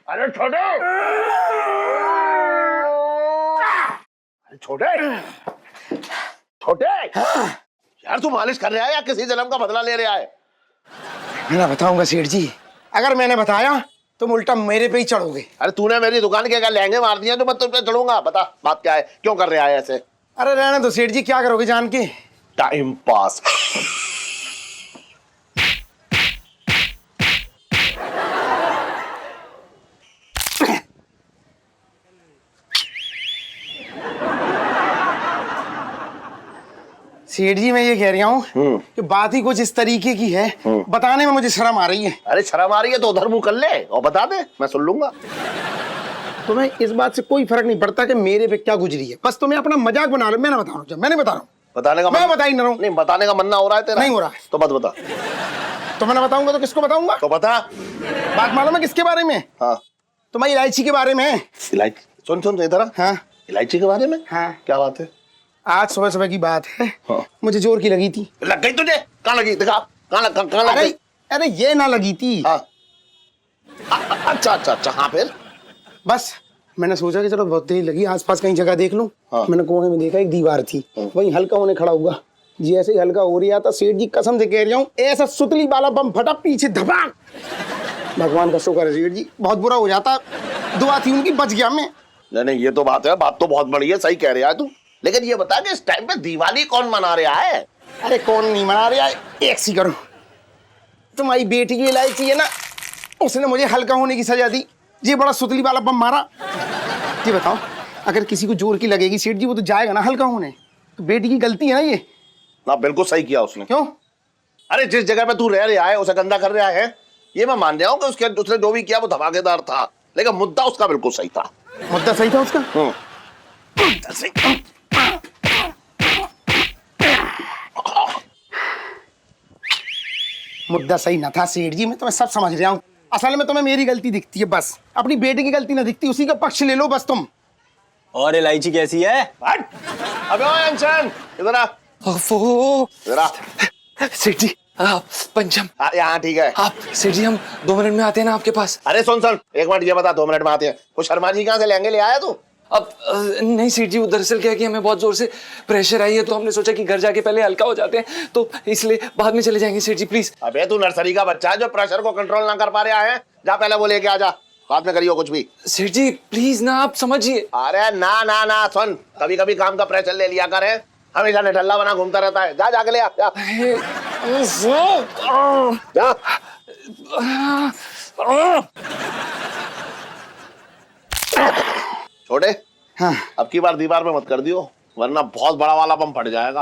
अरे छोटे, छोटे छोटे यार, तू मालिश कर रहा है या किसी जन्म का बदला ले रहा है? मैं ना बताऊंगा सेठ जी, अगर मैंने बताया तुम उल्टा मेरे पे ही चढ़ोगे। अरे तूने मेरी दुकान के क्या लहंगे मार दिए तो मैं तुम पे चढ़ूंगा? बता बात क्या है, क्यों कर रहा है ऐसे? अरे रहने दो सेठ जी, क्या करोगे जान के? Time pass. सेठ जी मैं ये कह रहा हूँ कि बात ही कुछ इस तरीके की है, बताने में मुझे शर्म आ रही है। अरे शर्म आ रही है तो उधर मुंह कर ले और बता दे, मैं सुन लूंगा। तुम्हें इस बात से कोई फर्क नहीं पड़ता कि मेरे पे क्या गुजरी है, बस तुम्हें अपना मजाक बना लो। मैं ना बता रहा हूँ, मैं नहीं बता रहा हूँ। बताने का मैं बता ही ना रहा हूँ। नहीं, बताने का मन ना हो रहा है तेरा? नहीं हो रहा है तो मत बता। तो मैं ना बताऊंगा तो किसको बताऊंगा? तो बता। बात मालूम है किसके बारे में? हाँ, तुम्हारी इलायची के बारे में। इलायची? सुन सुन इधर। हाँ, इलायची के बारे में? हाँ। क्या बात है? आज सुबह सुबह की बात है। हाँ। मुझे जोर की लगी थी। लग गई तुझे? कहाँ लगी? दिखा कहाँ लग गई? अरे ये ना लगी थी। हाँ। अच्छा अच्छा अच्छा, हाँ फिर? बस मैंने सोचा कि चलो बहुत देर लगी, आसपास कहीं जगह देख लूं। हाँ। मैंने कोने में देखा एक दीवार थी, वहीं हल्का होने खड़ा हुआ। जैसे ही हल्का हो रहा था, सेठ जी कसम से कह रहा हूँ, ऐसा सुतली वाला बम फटा, पीछे धमाक। भगवान का शुक्र है सेठ जी, बहुत बुरा हो जाता, दुआ थी उनकी, बच गया मैं। नहीं ये तो बात है, बात तो बहुत बड़ी है, सही कह रहा है तू। लेकिन ये बता कि इस टाइम पे दिवाली कौन मना रहा है? अरे कौन नहीं मना रहा है, एक सी करो। तुम्हारी बेटी की इलायची है ना, उसने मुझे हल्का होने की सजा दी, ये बड़ा सुतली वाला बम मारा। ये बताओ, अगर किसी को जोर की लगेगी सेठ जी, वो तो जाएगा ना हल्का होने। तो बेटी की गलती है ना ये? ना, बिल्कुल सही किया उसने। क्यों? अरे जिस जगह पे तू रह रहा है उसे गंदा कर रहा है, ये मैं मान रहा हूँ कि उसने जो भी किया वो धमाकेदार था, लेकिन मुद्दा उसका बिल्कुल सही था। मुद्दा सही था उसका? मुद्दा सही ना था सेठ जी, मैं तुम्हें सब समझ रहा हूँ। असल में तुम्हें मेरी गलती दिखती है, बस अपनी बेटी की गलती ना दिखती, उसी का पक्ष ले लो बस तुम। और इलायची कैसी है? अबे ओए अंशन, इधर आ। इधर आ। सेठ जी आप पंचम। हाँ ठीक है। आप सेठ जी, हम 2 मिनट में आते हैं ना आपके पास। अरे सुन सुन, एक मिनट ये बता, 2 मिनट में आते हैं। वो शर्मा जी कहाँ से लहंगे ले आया तू? अब नहीं सेठ जी, वो दरअसल क्या है कि हमें बहुत जोर से प्रेशर आई है, तो हमने सोचा कि घर जाके पहले हल्का हो जाते हैं, तो इसलिए बाद में चले जाएंगे सेठ जी, प्लीज। अबे तू नर्सरी का बच्चा है जो प्रेशर को कंट्रोल ना कर पा रहा है? जा पहले वो लेके आ जा, बाद में करियो कुछ भी। सेठ जी प्लीज ना, आप समझिए। अरे ना ना ना, सुन, कभी कभी काम का प्रेशर ले लिया करे, हमेशा निठल्ला बना घूमता रहता है। जा जाके ले आ जा। जा। छोटे, हाँ। अब की बार दीवार पे मत कर दियो, वरना बहुत बड़ा वाला बम फट जाएगा।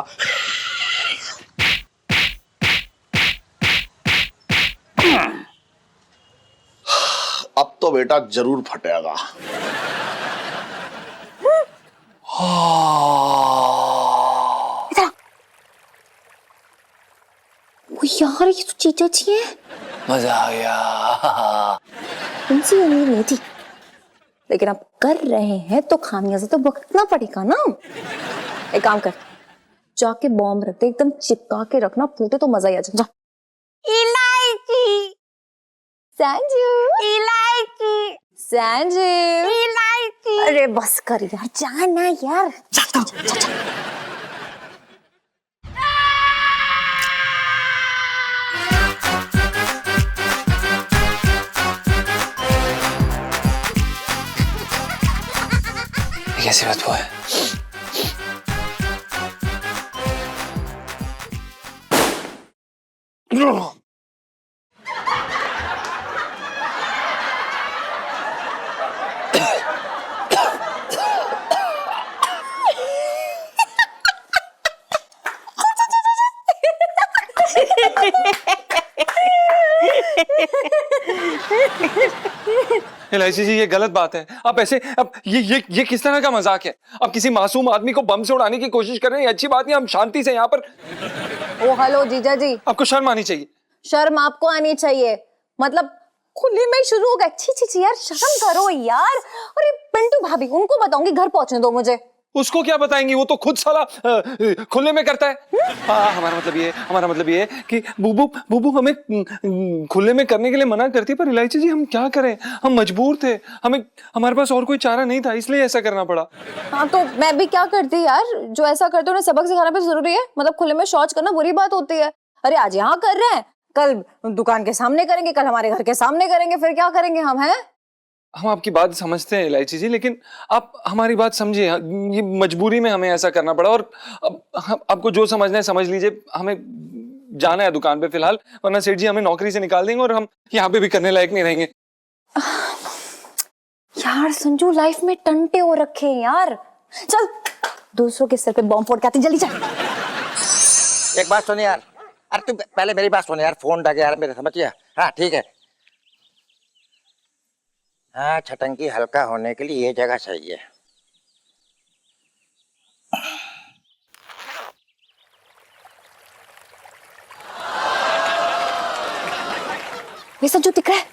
अब तो बेटा जरूर फटेगा। यार ये तो चीचा अच्छी है, मजा आ गया। तुमसे उम्मीद नहीं थी, लेकिन आप कर रहे हैं तो खामियाजा तो भुगतना पड़ेगा ना। एक काम कर, जाके बॉम्ब रख दे, एकदम चिपका के रखना, फूटे तो मजा ही आ जाए। इलायची संजू, इलायची संजू, इलायची। अरे बस कर यार, जाना यार। जा। कैसी बात हुआ है? इलायची जी, ये गलत बात है। आप ऐसे, अब ये किस तरह का मजाक है? आप किसी मासूम आदमी को बम से उड़ाने की कोशिश कर रहे हैं, अच्छी बात नहीं। हम शांति से यहाँ पर। ओ हेलो जीजा जी, आपको शर्म आनी चाहिए। शर्म आपको आनी चाहिए, मतलब खुले में शुरू हो गया। छी छी छी यार, शर्म करो यार। अरे पिंटू भाभी, उनको बताऊंगी, घर पहुंचने दो मुझे। उसको क्या बताएंगी? वो तो खुद साला खुले में करता है। हाँ, हमारा मतलब ये है कि बुबू हमें खुले में करने के लिए मना करती, पर इलायची जी हम क्या करें? हम मजबूर थे, हमारे पास और कोई चारा नहीं था, इसलिए ऐसा करना पड़ा। हाँ तो मैं भी क्या करती यार, जो ऐसा करते उन्हें सबक सिखाना भी जरूरी है। मतलब खुले में शौच करना बुरी बात होती है। अरे आज यहाँ कर रहे हैं, कल दुकान के सामने करेंगे, कल हमारे घर के सामने करेंगे, फिर क्या करेंगे हम? हैं हम आपकी बात समझते हैं इलायची जी, लेकिन आप हमारी बात समझिए। ये मजबूरी में हमें ऐसा करना पड़ा, और आपको जो समझना है समझ लीजिए। हमें जाना है दुकान पे फिलहाल, वरना सेठ जी हमें नौकरी से निकाल देंगे और हम यहाँ पे भी करने लायक नहीं रहेंगे। यार संजू, लाइफ में टंटे हो रखे हैं यार। चल दूसरों के सर पे बॉम्ब फोड़ के आती, जल्दी चल। एक बात सुन यार, अरे तू पहले मेरी बात सुन यार, फोन डाके यार मेरे, समझ गया? हाँ ठीक है। हाँ, छटंकी हल्का होने के लिए ये जगह सही है। ये संजू दिख रहा है?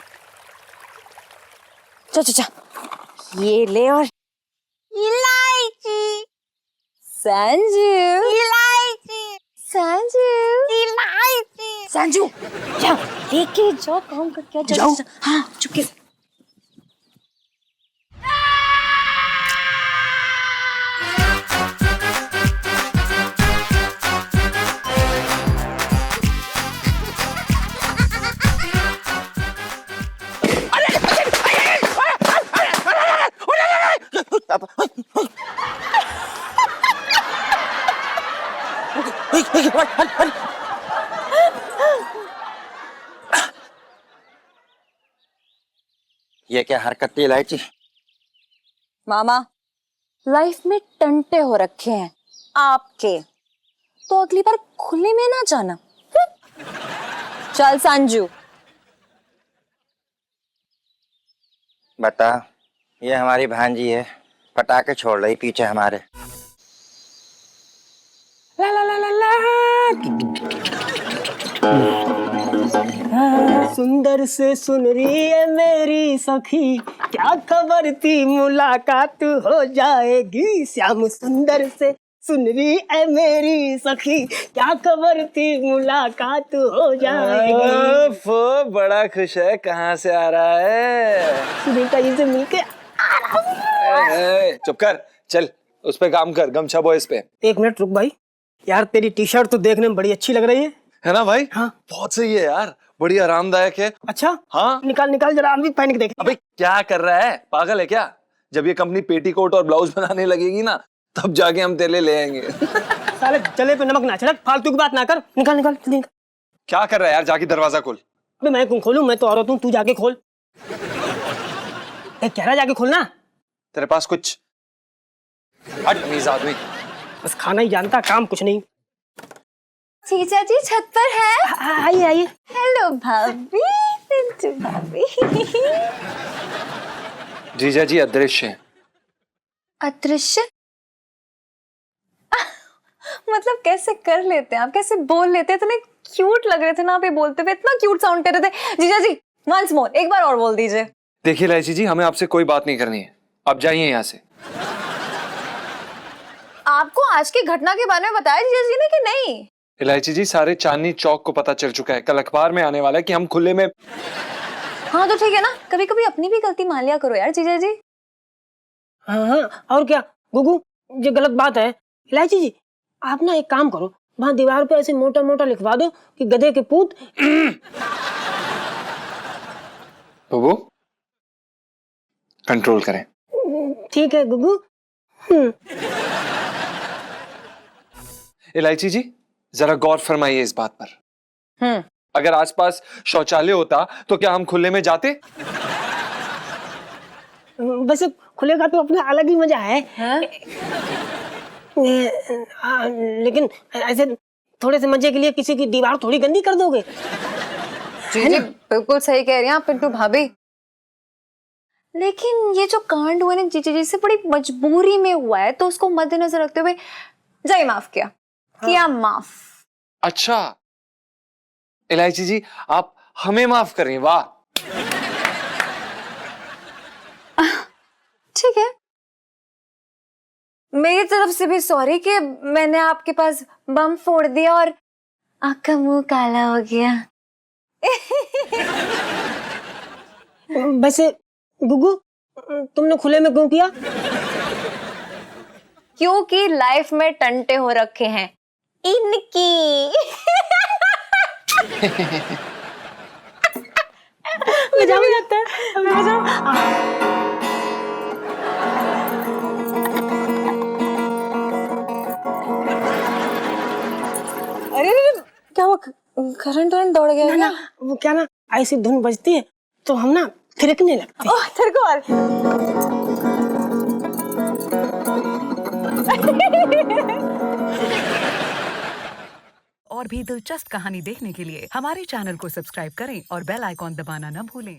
चल ये ले। और इलायची संजू, इलायची संजू, इलायची संजू, जा लेके जाओ, काम करके जाओ। हाँ चुपके से। ये क्या हरकत थी इलायची? मामा, लाइफ में टंटे हो रखे हैं आपके, तो अगली बार खुले में ना जाना। चल संजू। बता, ये हमारी भांजी है, पटाखे छोड़ रही पीछे हमारे। ला ला ला ला ला। सुंदर से सुन रही है मेरी सखी, क्या खबर थी मुलाकात हो जाएगी। श्याम सुंदर से सुन रही है मेरी सखी, क्या खबर थी मुलाकात हो जाएगी। बड़ा खुश है, कहाँ से आ रहा है? सुनीता जी से मिलके चुप कर, चल उस पे काम कर, गमछा बो इस पे। एक मिनट रुक भाई, यार तेरी टी शर्ट तो देखने में बड़ी अच्छी लग रही है ना भाई? हाँ बहुत सही है यार, बड़ी आरामदायक है। अच्छा हाँ, निकाल जरा, हम भी पहन के देखें। अबे क्या कर रहा है, पागल है क्या? जब ये कंपनी पेटीकोट और ब्लाउज बनाने लगेगी ना, तब जाके हम तेरे लिए ले आएंगे। साले जले पे नमक ना छिड़क, फालतू की बात ना कर। निकाल। क्या कर रहा है यार? जाके दरवाजा खोल। अबे मैं क्यों खोलूं, मैं तो औरत हूँ, तू जाके खोल। कह रहा जाके खोलना। तेरे पास कुछ हट आदमी, बस खाना ही जानता, काम कुछ नहीं। जीजा जी छत पर है? आइए। हेलो भाभी, पिंटू भाभी। जीजा जी अदृश्य हैं। अदृश्य? मतलब कैसे कर लेते हैं आप, कैसे बोल लेते हैं? इतने क्यूट लग रहे थे ना आप ये बोलते हुए, इतना क्यूट साउंड कर रहे थे। जीजा जी वंस मोर, एक बार और बोल दीजिए। देखिए इलायची जी, हमें आपसे कोई बात नहीं करनी है, आप जाइए यहाँ से। आपको आज की घटना के बारे में बताया जीजा जी ने कि नहीं? इलायची जी, सारे चांदनी चौक को पता चल चुका है, कल अखबार में आने वाला है कि हम खुले में। हाँ तो ठीक है ना, कभी कभी अपनी भी गलती मान लिया करो यार जीजा जी। हाँ और क्या गुगू, ये गलत बात है। इलायची जी आप ना एक काम करो, वहां दीवार पे ऐसे मोटा मोटा लिखवा दो कि गधे के पूत। बबू कंट्रोल करें। ठीक है गुगू। इलायची जी जरा गौर फरमाइए इस बात पर। अगर आसपास शौचालय होता तो क्या हम खुले में जाते? वैसे खुले का तो अपना अलग ही मजा है। लेकिन ऐसे थोड़े से मजे के लिए किसी की दीवार थोड़ी गंदी कर दोगे। जी जी बिल्कुल सही कह रही हैं आप पिंटू भाभी। लेकिन ये जो कांड हुआ ना जीजी जी से बड़ी मजबूरी में हुआ है, तो उसको मद्देनजर रखते हुए जय माफ किया माफ। अच्छा इलायची जी, आप हमें माफ करें। वाह, ठीक है, मेरी तरफ से भी सॉरी कि मैंने आपके पास बम फोड़ दिया और आपका मुंह काला हो गया। वैसे गुगू, तुमने खुले में क्यों किया? क्योंकि लाइफ में टंटे हो रखे हैं इनकी। मजा भी आता है, अरे क्या वो करंट दौड़ गया ना, वो क्या ना, ऐसी धुन बजती है तो हम ना थिरकने लगते हैं। ओह तेरे को और भी दिलचस्प कहानी देखने के लिए हमारे चैनल को सब्सक्राइब करें और बेल आइकॉन दबाना न भूलें।